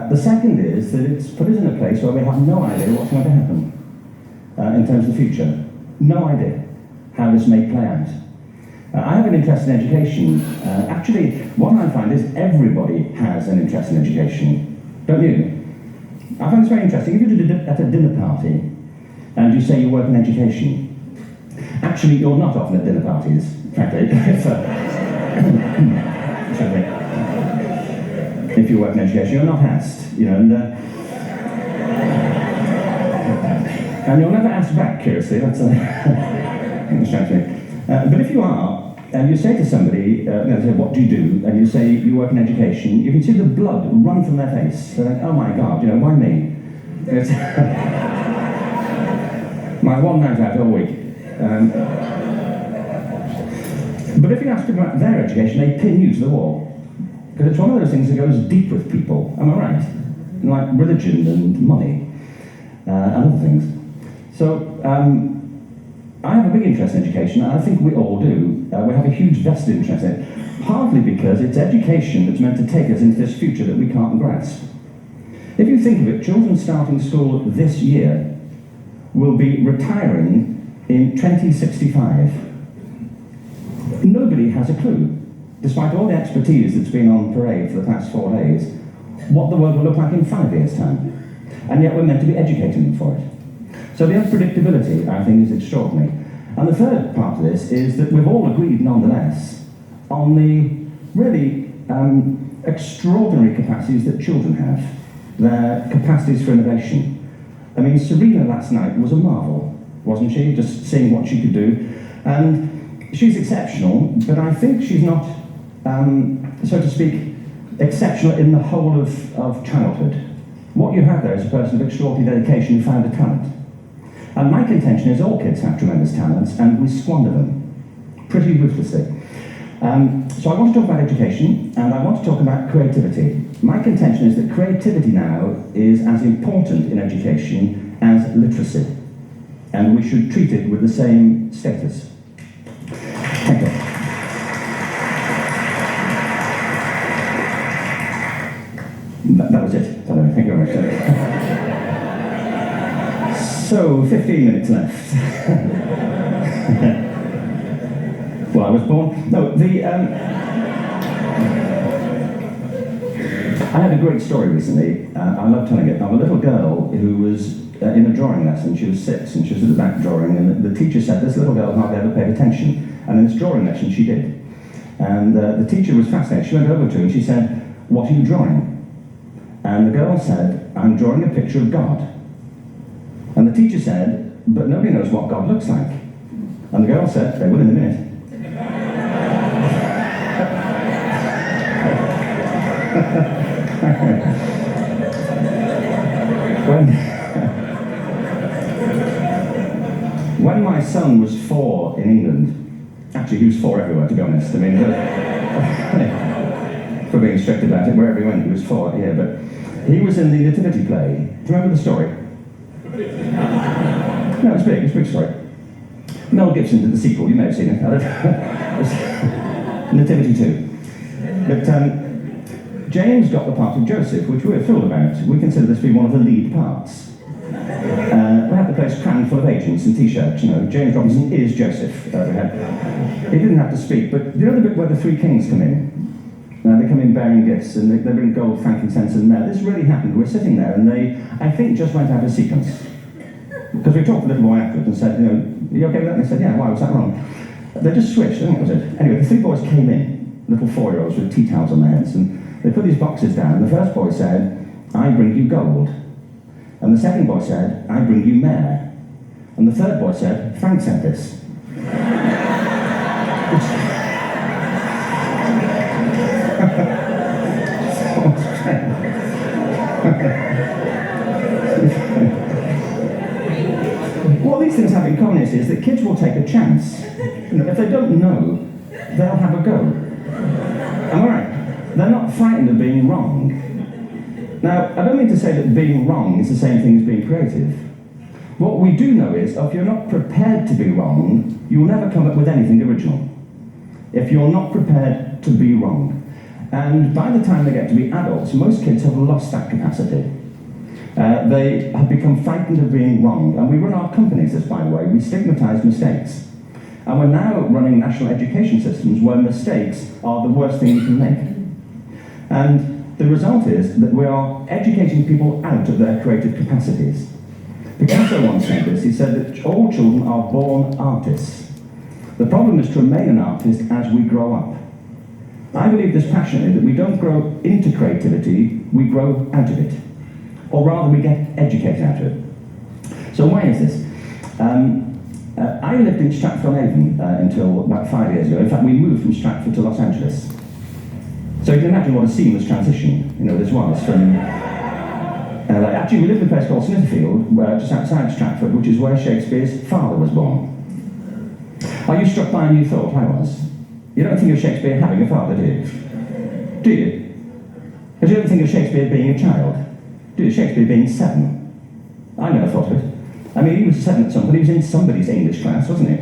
The second is that it's put us in a place where we have no idea what's going to happen in terms of the future. No idea how this may play out. I have an interest in education. Actually, what I find is everybody has an interest in education. Don't you? I find this very interesting. If you're at a dinner party and you say you work in education, actually you're not often at dinner parties, frankly. If you work in education, you're not asked, and you'll never ask back, curiously. That's but if you are, and you say to somebody, say, what do you do? And you say you work in education, you can see the blood run from their face. They're like, oh my God, why me? My one night out all week. But if you ask them about their education, they pin you to the wall. Because it's one of those things that goes deep with people, am I right? Like religion and money and other things. So I have a big interest in education, and I think we all do. We have a huge vested interest in it, partly because it's education that's meant to take us into this future that we can't grasp. If you think of it, children starting school this year will be retiring in 2065. Nobody has a clue, despite all the expertise that's been on parade for the past 4 days, what the world will look like in 5 years' time. And yet we're meant to be educating them for it. So the unpredictability, I think, is extraordinary. And the third part of this is that we've all agreed, nonetheless, on the really extraordinary capacities that children have, their capacities for innovation. I mean, Serena last night was a marvel, wasn't she? Just seeing what she could do. And she's exceptional, but I think she's not, so to speak, exceptional in the whole of childhood. What you have there is a person of extraordinary dedication who found a talent. And my contention is all kids have tremendous talents, and we squander them pretty ruthlessly. So I want to talk about education, and I want to talk about creativity. My contention is that creativity now is as important in education as literacy, and we should treat it with the same status. Thank you. That was it. Thank you very much. So, 15 minutes left. Well, I was born. No, I had a great story recently. I love telling it. Of a little girl who was in a drawing lesson. She was 6 and she was at the back drawing, and the teacher said this little girl hardly ever paid attention. And in this drawing lesson, she did. And the teacher was fascinated. She went over to her and she said, "What are you drawing?" And the girl said, "I'm drawing a picture of God." And the teacher said, "But nobody knows what God looks like." And the girl said, "They will in a minute." When my son was 4 in England, actually he was 4 everywhere, to be honest. I mean, for being strict about it, wherever he went, he was 4, yeah, but he was in the Nativity play. Do you remember the story? No, it's big, it's a big story. Mel Gibson did the sequel, you may have seen it. Nativity 2. But James got the part of Joseph, which we're thrilled about. We consider this to be one of the lead parts. We had the place crammed full of agents and t-shirts, you know. James Robinson is Joseph. He didn't have to speak, but you know the bit where the 3 kings come in? They come in bearing gifts, and they bring gold, frankincense, and myrrh. This really happened. We're sitting there, and they, I think, just went out of sequence. Because we talked to the little boy afterwards and said, "You know, are you okay with that?" And they said, "Yeah, why was that wrong?" They just switched, I think that was it. Anyway, the 3 boys came in, little 4-year-olds with tea towels on their heads, and they put these boxes down, and the first boy said, "I bring you gold." And the second boy said, "I bring you myrrh." And the third boy said, "Frank sent this." What these things have in common is that kids will take a chance. You know, if they don't know, they'll have a go. Am I right? They're not frightened of being wrong. Now, I don't mean to say that being wrong is the same thing as being creative. What we do know is, if you're not prepared to be wrong, you'll never come up with anything original. If you're not prepared to be wrong. And by the time they get to be adults, most kids have lost that capacity. They have become frightened of being wrong. And we run our companies this, by the way. We stigmatise mistakes. And we're now running national education systems where mistakes are the worst thing you can make. And the result is that we are educating people out of their creative capacities. Picasso once said this. He said that all children are born artists. The problem is to remain an artist as we grow up. I believe this passionately that we don't grow into creativity, we grow out of it. Or rather, we get educated out of it. So why is this? I lived in Stratford-on-Avon until about 5 years ago. In fact, we moved from Stratford to Los Angeles. So you can imagine what a seamless transition, you know, this was from... actually, we lived in a place called Snitterfield, just outside Stratford, which is where Shakespeare's father was born. Are you struck by a new thought? I was. You don't think of Shakespeare having a father, do you? Do you? Because you don't think of Shakespeare being a child. Do you? Shakespeare being 7. I never thought of it. I mean, he was 7 at some point. He was in somebody's English class, wasn't he?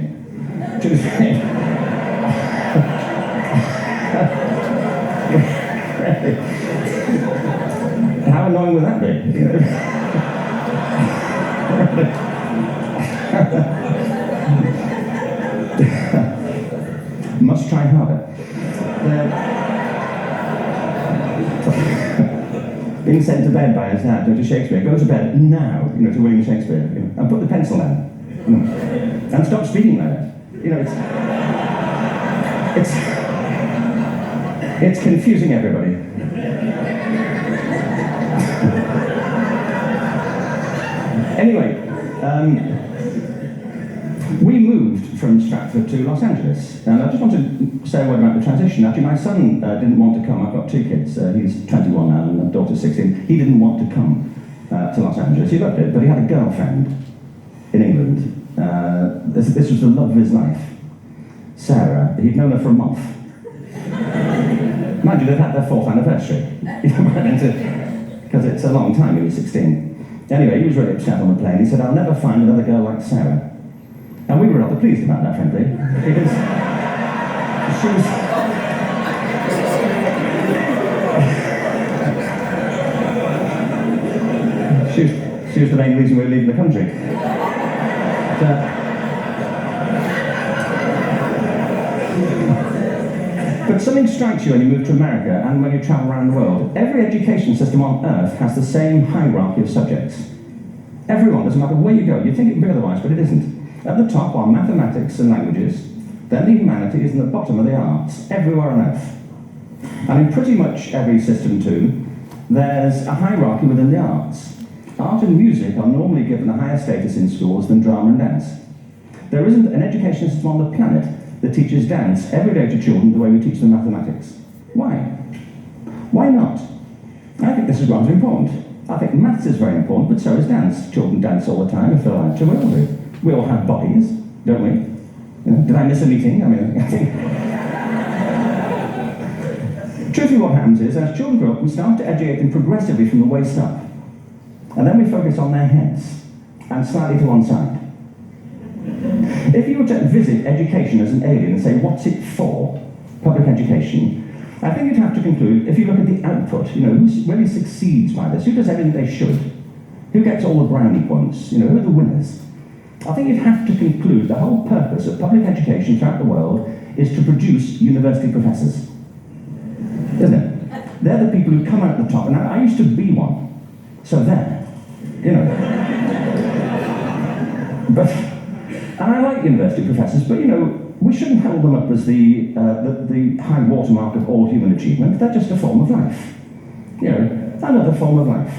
How annoying would that be? Must try harder. Being sent to bed by his dad, to Shakespeare, go to bed now, you know, to William Shakespeare, you know, and put the pencil down, you know, and stop speaking like that. You know, it's confusing everybody. Anyway, we moved from Stratford to Los Angeles, and I just want to say a word about the transition. Actually, my son didn't want to come. I've got 2 kids. He's 21 now, and my daughter's 16. He didn't want to come to Los Angeles. He loved it, but he had a girlfriend in England. This was the love of his life, Sarah. He'd known her for a month. Mind you, they've had their 4th anniversary. Because it's a long time, he was 16. Anyway, he was really upset on the plane. He said, "I'll never find another girl like Sarah." And we were rather pleased about that, frankly, because she was... she was the main reason we were leaving the country. But something strikes you when you move to America and when you travel around the world. Every education system on earth has the same hierarchy of subjects. Everyone, doesn't matter where you go. You'd think it would be otherwise, but it isn't. At the top are mathematics and languages, then the humanities, and the bottom are the arts, everywhere on earth. And in pretty much every system too, there's a hierarchy within the arts. Art and music are normally given a higher status in schools than drama and dance. There isn't an education system on the planet that teaches dance every day to children the way we teach them mathematics. Why? Why not? I think this is rather important. I think maths is very important, but so is dance. Children dance all the time if they're allowed to. We all do. We all have bodies, don't we? You know, did I miss a meeting? I mean, I think... Truthfully, what happens is, as children grow up, we start to educate them progressively from the waist up. And then we focus on their heads, and slightly to one side. If you were to visit education as an alien and say, what's it for, public education, I think you'd have to conclude, if you look at the output, you know, who really succeeds by this, who does everything they should, who gets all the brownie points, you know, who are the winners? I think you'd have to conclude the whole purpose of public education throughout the world is to produce university professors. Isn't it? They're the people who come out the top, and I used to be one, so there, you know. But, and I like university professors, but you know, we shouldn't hold them up as the high watermark of all human achievement. They're just a form of life. You know, another form of life.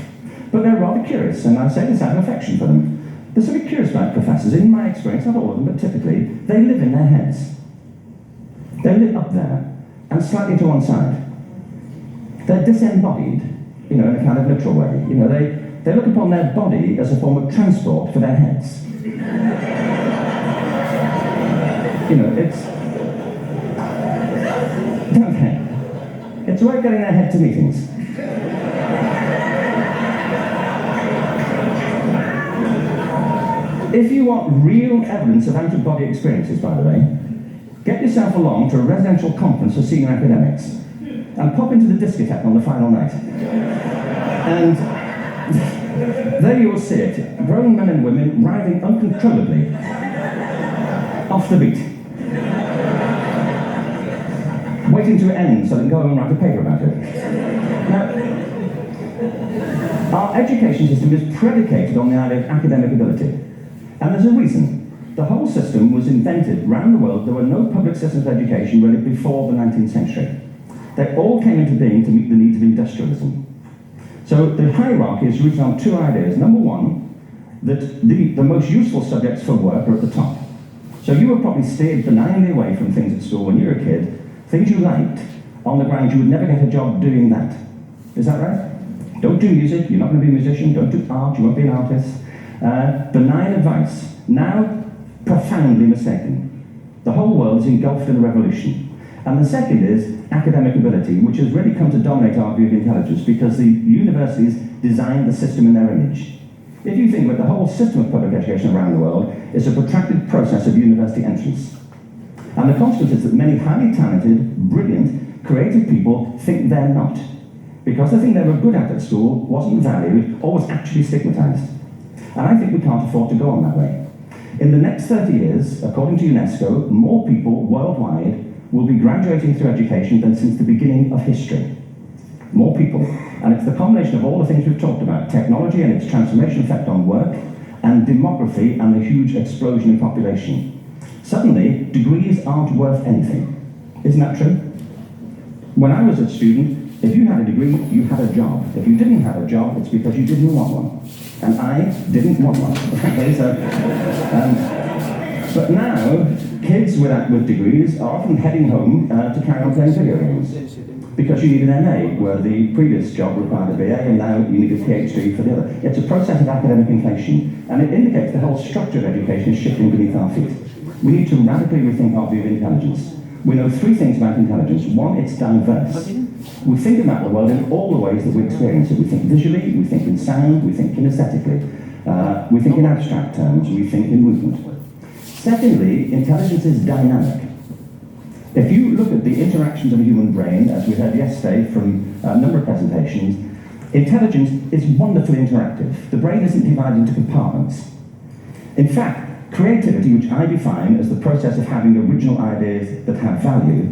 But they're rather curious, and I say this out of affection for them. They're sort of curious about professors. In my experience, not all of them, but typically, they live in their heads. They live up there, and slightly to one side. They're disembodied, you know, in a kind of literal way. You know, they look upon their body as a form of transport for their heads. You know, it's a way of getting their head to meetings. If you want real evidence of out-of-body experiences, by the way, get yourself along to a residential conference for senior academics and pop into the discotheque on the final night. And there you will see it, grown men and women writhing uncontrollably off the beat, waiting to end so they can go home and write a paper about it. Now, our education system is predicated on the idea of academic ability. And there's a reason. The whole system was invented around the world. There were no public systems of education really before the 19th century. They all came into being to meet the needs of industrialism. So the hierarchy is rooted on two ideas. Number one, that the most useful subjects for work are at the top. So you were probably steered benignly away from things at school when you were a kid, things you liked, on the ground you would never get a job doing that. Is that right? Don't do music, you're not going to be a musician. Don't do art, you won't be an artist. Benign advice, now profoundly mistaken. The whole world is engulfed in a revolution. And the second is academic ability, which has really come to dominate our view of intelligence because the universities designed the system in their image. If you think about the whole system of public education around the world, it's a protracted process of university entrance. And the consequence is that many highly talented, brilliant, creative people think they're not. Because the thing they were good at school wasn't valued or was actually stigmatized. And I think we can't afford to go on that way. In the next 30 years, according to UNESCO, more people worldwide will be graduating through education than since the beginning of history. More people. And it's the combination of all the things we've talked about, technology and its transformation effect on work, and demography and the huge explosion in population. Suddenly, degrees aren't worth anything. Isn't that true? When I was a student, if you had a degree, you had a job. If you didn't have a job, it's because you didn't want one. And I didn't want one. But now, kids with degrees are often heading home to carry on playing video games. Because you need an MA, where the previous job required a BA, and now you need a PhD for the other. It's a process of academic inflation, and it indicates the whole structure of education is shifting beneath our feet. We need to radically rethink our view of intelligence. We know three things about intelligence. One, it's diverse. We think about the world in all the ways that we experience it. We think visually, we think in sound, we think kinesthetically, we think in abstract terms, we think in movement. Secondly, intelligence is dynamic. If you look at the interactions of a human brain, as we heard yesterday from a number of presentations, intelligence is wonderfully interactive. The brain isn't divided into compartments. In fact, creativity, which I define as the process of having original ideas that have value,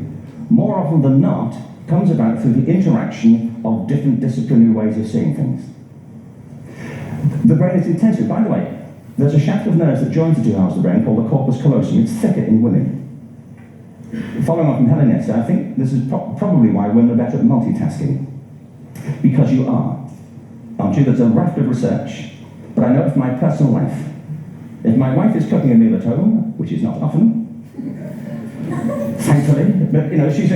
more often than not, comes about through the interaction of different disciplinary ways of seeing things. The brain is intensive. By the way, there's a shaft of nerves that joins the two halves of the brain called the corpus callosum. It's thicker in women. Following on from Helen yesterday, I think this is probably why women are better at multitasking. Because you are. Aren't you? There's a raft of research. But I know from my personal life. If my wife is cooking a meal at home, which is not often, thankfully, but you know, she's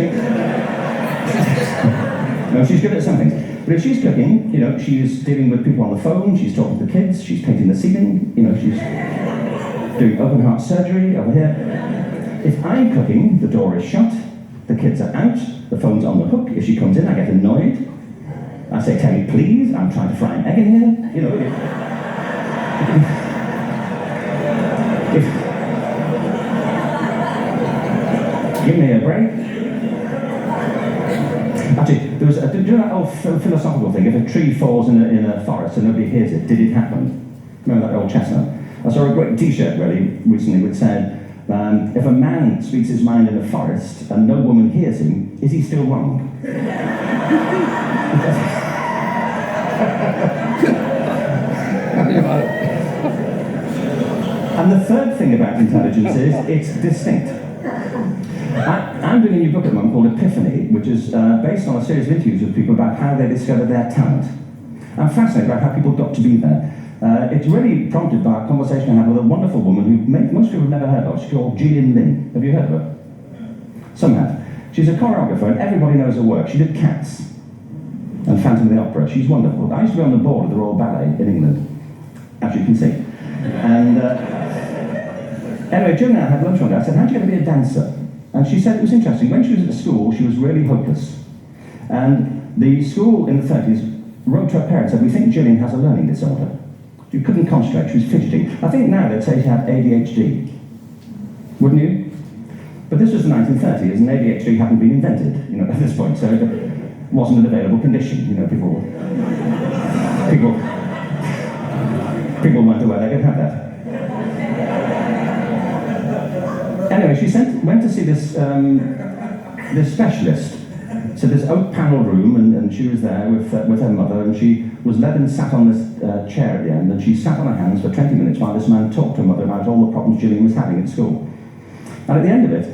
good at something. But if she's cooking, you know, she's dealing with people on the phone, she's talking to the kids, she's painting the ceiling, you know, she's doing open heart surgery over here. If I'm cooking, the door is shut, the kids are out, the phone's on the hook. If she comes in, I get annoyed. I say, "Tell me, please, I'm trying to fry an egg in here." You know, give me a break. Actually, there was do you know that old philosophical thing? If a tree falls in a forest and nobody hears it, did it happen? Remember that old chestnut? I saw a great T-shirt really recently which said, if a man speaks his mind in a forest and no woman hears him, is he still wrong? And the third thing about intelligence is it's distinct. I'm doing a new book at the moment called Epiphany, which is based on a series of interviews with people about how they discovered their talent. I'm fascinated by how people got to be there. It's really prompted by a conversation I had with a wonderful woman who most people have never heard of. She's called Gillian Lynn. Have you heard of her? Some have. She's a choreographer and everybody knows her work. She did Cats and Phantom of the Opera. She's wonderful. I used to be on the board of the Royal Ballet in England, as you can see. And anyway, June and I had lunch one day. I said, "How'd you get to be a dancer?" And she said it was interesting. When she was at school, she was really hopeless. And the school in the 30s wrote to her parents and said, "We think Gillian has a learning disorder." She couldn't concentrate, she was fidgeting. I think now they'd say she had ADHD. Wouldn't you? But this was the 1930s and ADHD hadn't been invented, you know, at this point, so it wasn't an available condition, you know, people weren't aware they could have that. Anyway, she went to see this specialist. So this oak panel room, and she was there with her mother, and she was led and sat on this chair at the end, and she sat on her hands for 20 minutes while this man talked to her mother about all the problems Gillian was having at school. And at the end of it,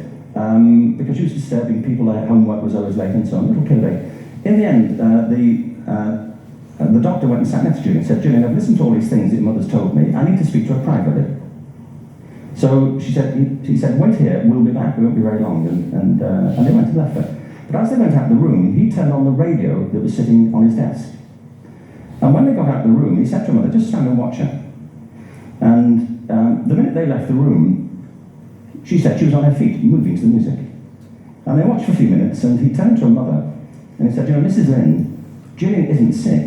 because she was disturbing people, their homework was always late and so on, little kid. In the end, the doctor went and sat next to Gillian and said, "Gillian, I've listened to all these things that your mother's told me. I need to speak to her privately." So he said, "Wait here, we'll be back, we won't be very long." And they went and left her. But as they went out of the room, he turned on the radio that was sitting on his desk. And when they got out of the room, he said to her mother, "Just stand and watch her." And the minute they left the room, she said she was on her feet, moving to the music. And they watched for a few minutes, and he turned to her mother, and he said, "You know, Mrs. Lynn, Gillian isn't sick,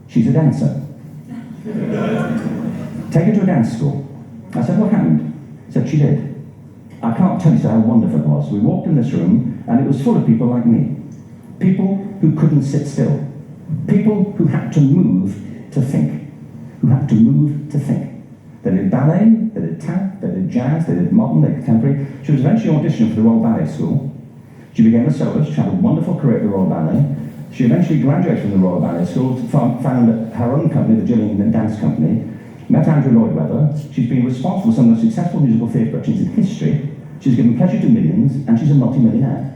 she's a dancer. Take her to a dance school." I said, "What happened?" He said, "She did. I can't tell you how wonderful it was. We walked in this room, and it was full of people like me. People who couldn't sit still. People who had to move to think. Who had to move to think. They did ballet, they did tap, they did jazz, they did modern, they did contemporary. She was eventually auditioned for the Royal Ballet School. She became a soloist, she had a wonderful career at the Royal Ballet. She eventually graduated from the Royal Ballet School, found her own company, the Gillian Dance Company, met Andrew Lloyd Webber. She's been responsible for some of the successful musical theatre productions in history. She's given pleasure to millions, and she's a multi-millionaire.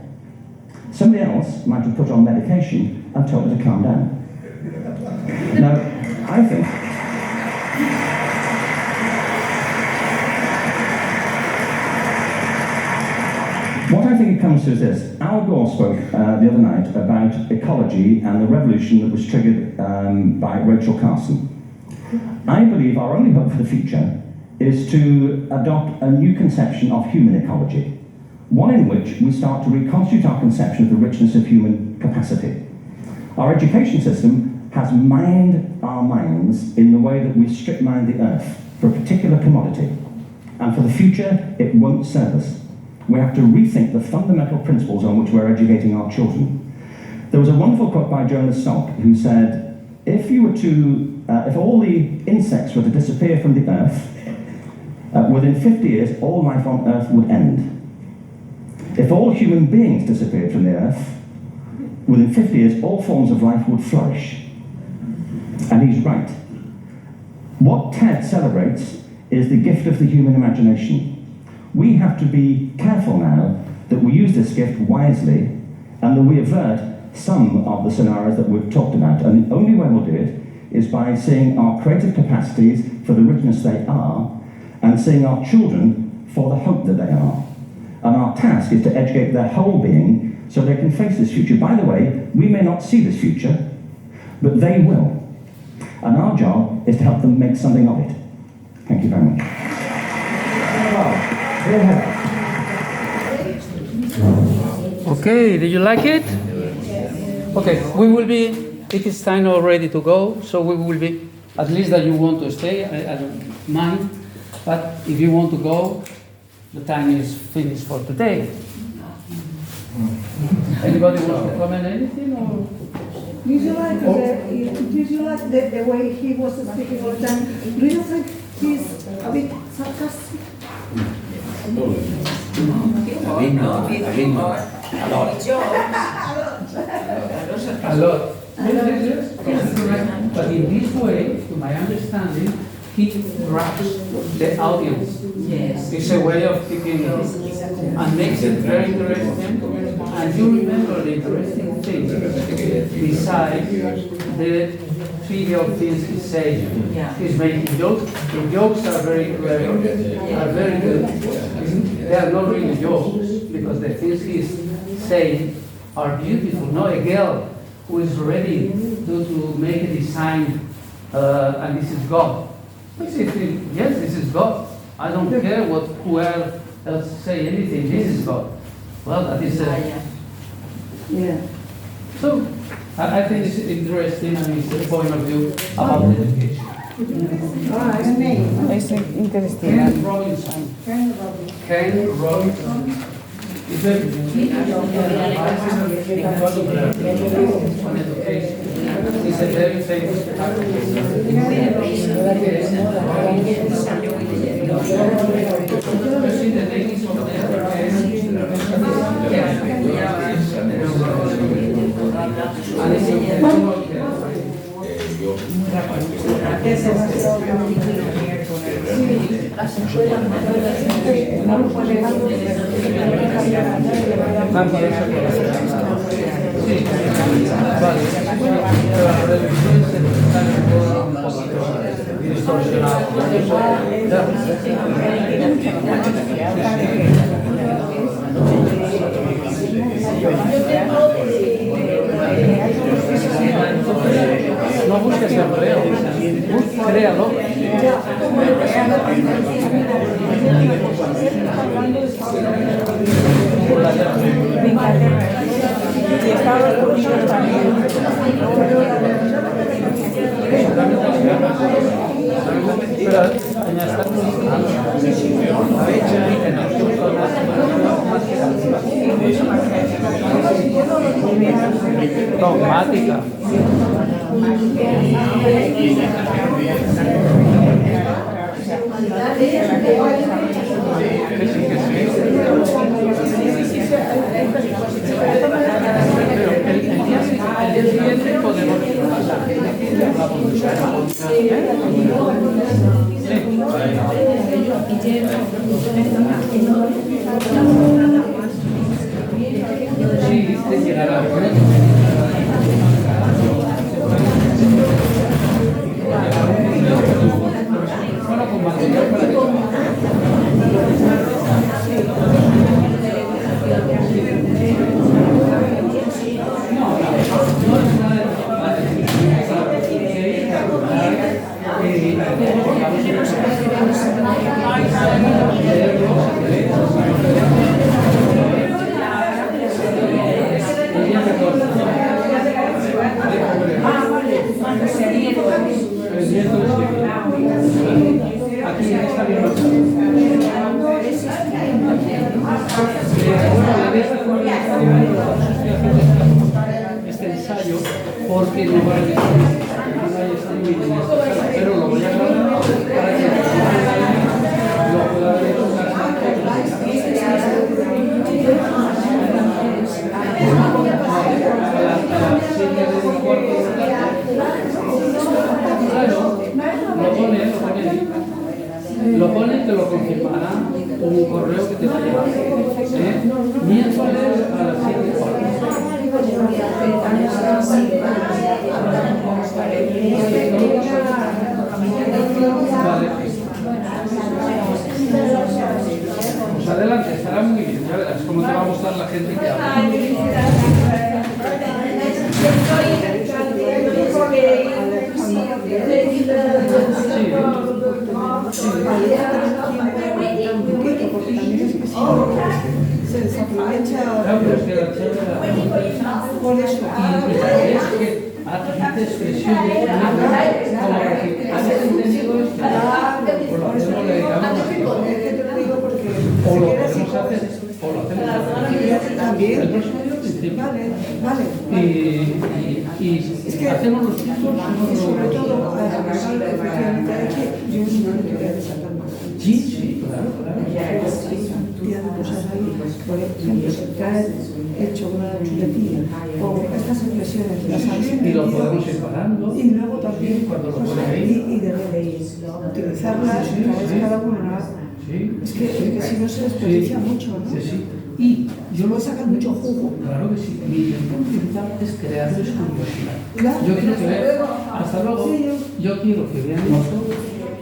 Somebody else might have put her on medication and told her to calm down. Now, I think what I think it comes to is this. Al Gore spoke the other night about ecology and the revolution that was triggered by Rachel Carson. I believe our only hope for the future is to adopt a new conception of human ecology, one in which we start to reconstitute our conception of the richness of human capacity. Our education system has mined our minds in the way that we strip mine the earth for a particular commodity. And for the future, it won't serve us. We have to rethink the fundamental principles on which we're educating our children. There was a wonderful quote by Jonas Salk who said, if all the insects were to disappear from the earth, within 50 years, all life on earth would end. If all human beings disappeared from the earth, within 50 years, all forms of life would flourish. And he's right. What TED celebrates is the gift of the human imagination. We have to be careful now that we use this gift wisely and that we avert some of the scenarios that we've talked about. And the only way we'll do it is by seeing our creative capacities for the richness they are and seeing our children for the hope that they are. And our task is to educate their whole being so they can face this future. By the way, we may not see this future, but they will. And our job is to help them make something of it. Thank you very much. Okay, did you like it? Okay, it is time already to go, so we will be, at least that you want to stay, I don't mind, but if you want to go, the time is finished for today. Anybody want to comment anything? Or? Did you like the way he was speaking all the time? Do you think he's a bit sarcastic? A lot. But in this way, to my understanding, he grabs the audience. Yes. It's a way of keeping it and makes it very interesting. And you remember the interesting things besides the trivial things he's saying. He's making jokes. The jokes are very clever, are very good. They are not really jokes because the things he's saying are beautiful. No, a girl who is ready to make a design and this is God. Yes, this is God. I don't care who else say anything. This is God. Well, that is yeah. So I think it's interesting and it's a point of view about education. Es interesting. Ken Robinson. Ken Robinson. Is a He's a very famous No busques empleo, créalo. Y Estados Unidos también. Dogmática. El día siguiente podemos sí, te llegará. Bueno, con material para este ensayo porque no va a decir pero lo voy a grabar para que lo pueda ver en lo pone que lo confirmará un correo que te va a llegar. Miércoles a las 7:15. Vale. Pues adelante, estará muy bien, ya verás cómo te va a gustar la gente que habla. Se desaprovecha por eso. Es que hace expresión de como que has entendido esto. Por lo menos le digamos o lo podemos hacer o lo hacemos también el próximo día al principio. Vale. Y hacemos los títulos sobre todo efectivamente hay que yo no le voy a desatar más. Sí, claro. Por ejemplo, se trae hecho una chuletilla o estas expresiones las hay y lo podemos ir parando y luego también cuando lo pueda ir y de utilizarlas cada una. Es que si no se desperdicia mucho, ¿no? Y yo lo saco mucho jugo. Claro que sí. Mi intención principal es crearles curiosidad. Yo quiero que vean, hasta luego, yo quiero que vean esto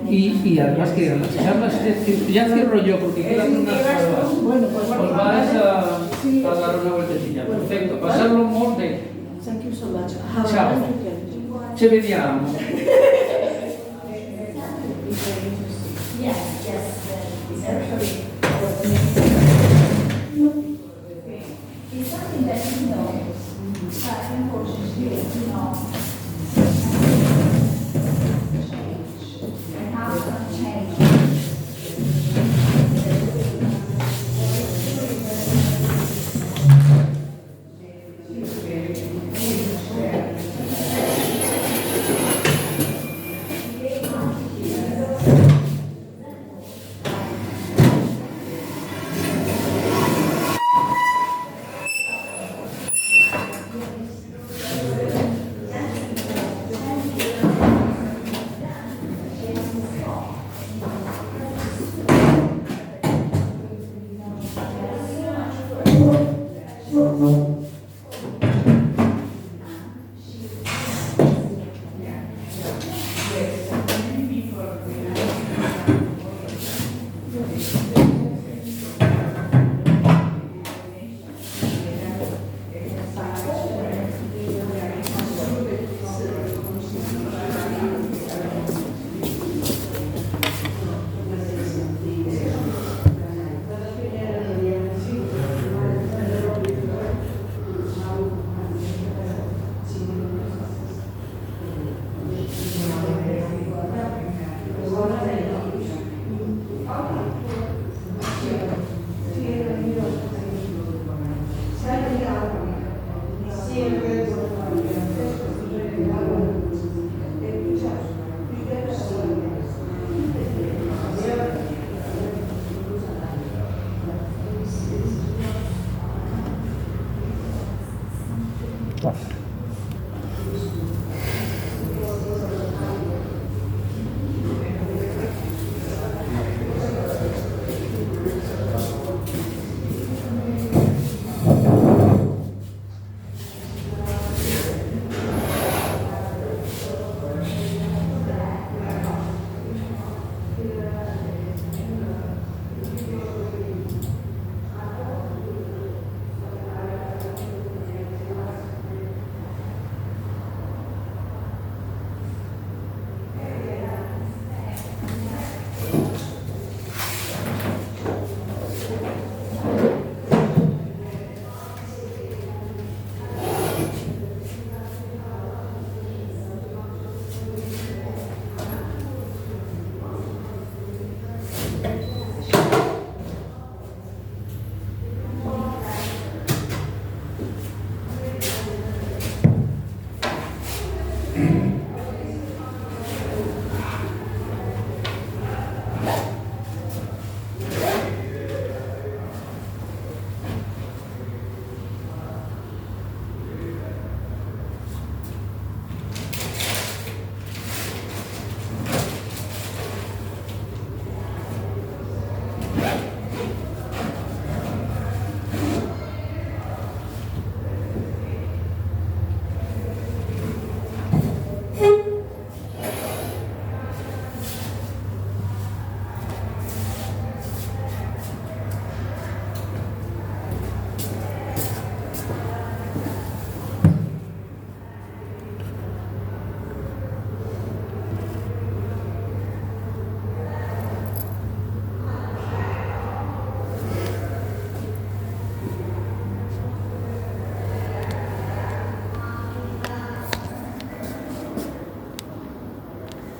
y además que las charlas, ya cierro yo porque quiero hacer unas charlas. Os vais a dar una vueltecilla. Perfecto, pasarlo muy bien. Thank you so much. Ciao. Ci vediamo. It's something that you know, but unfortunately, you know, and how it's going to change. Gracias.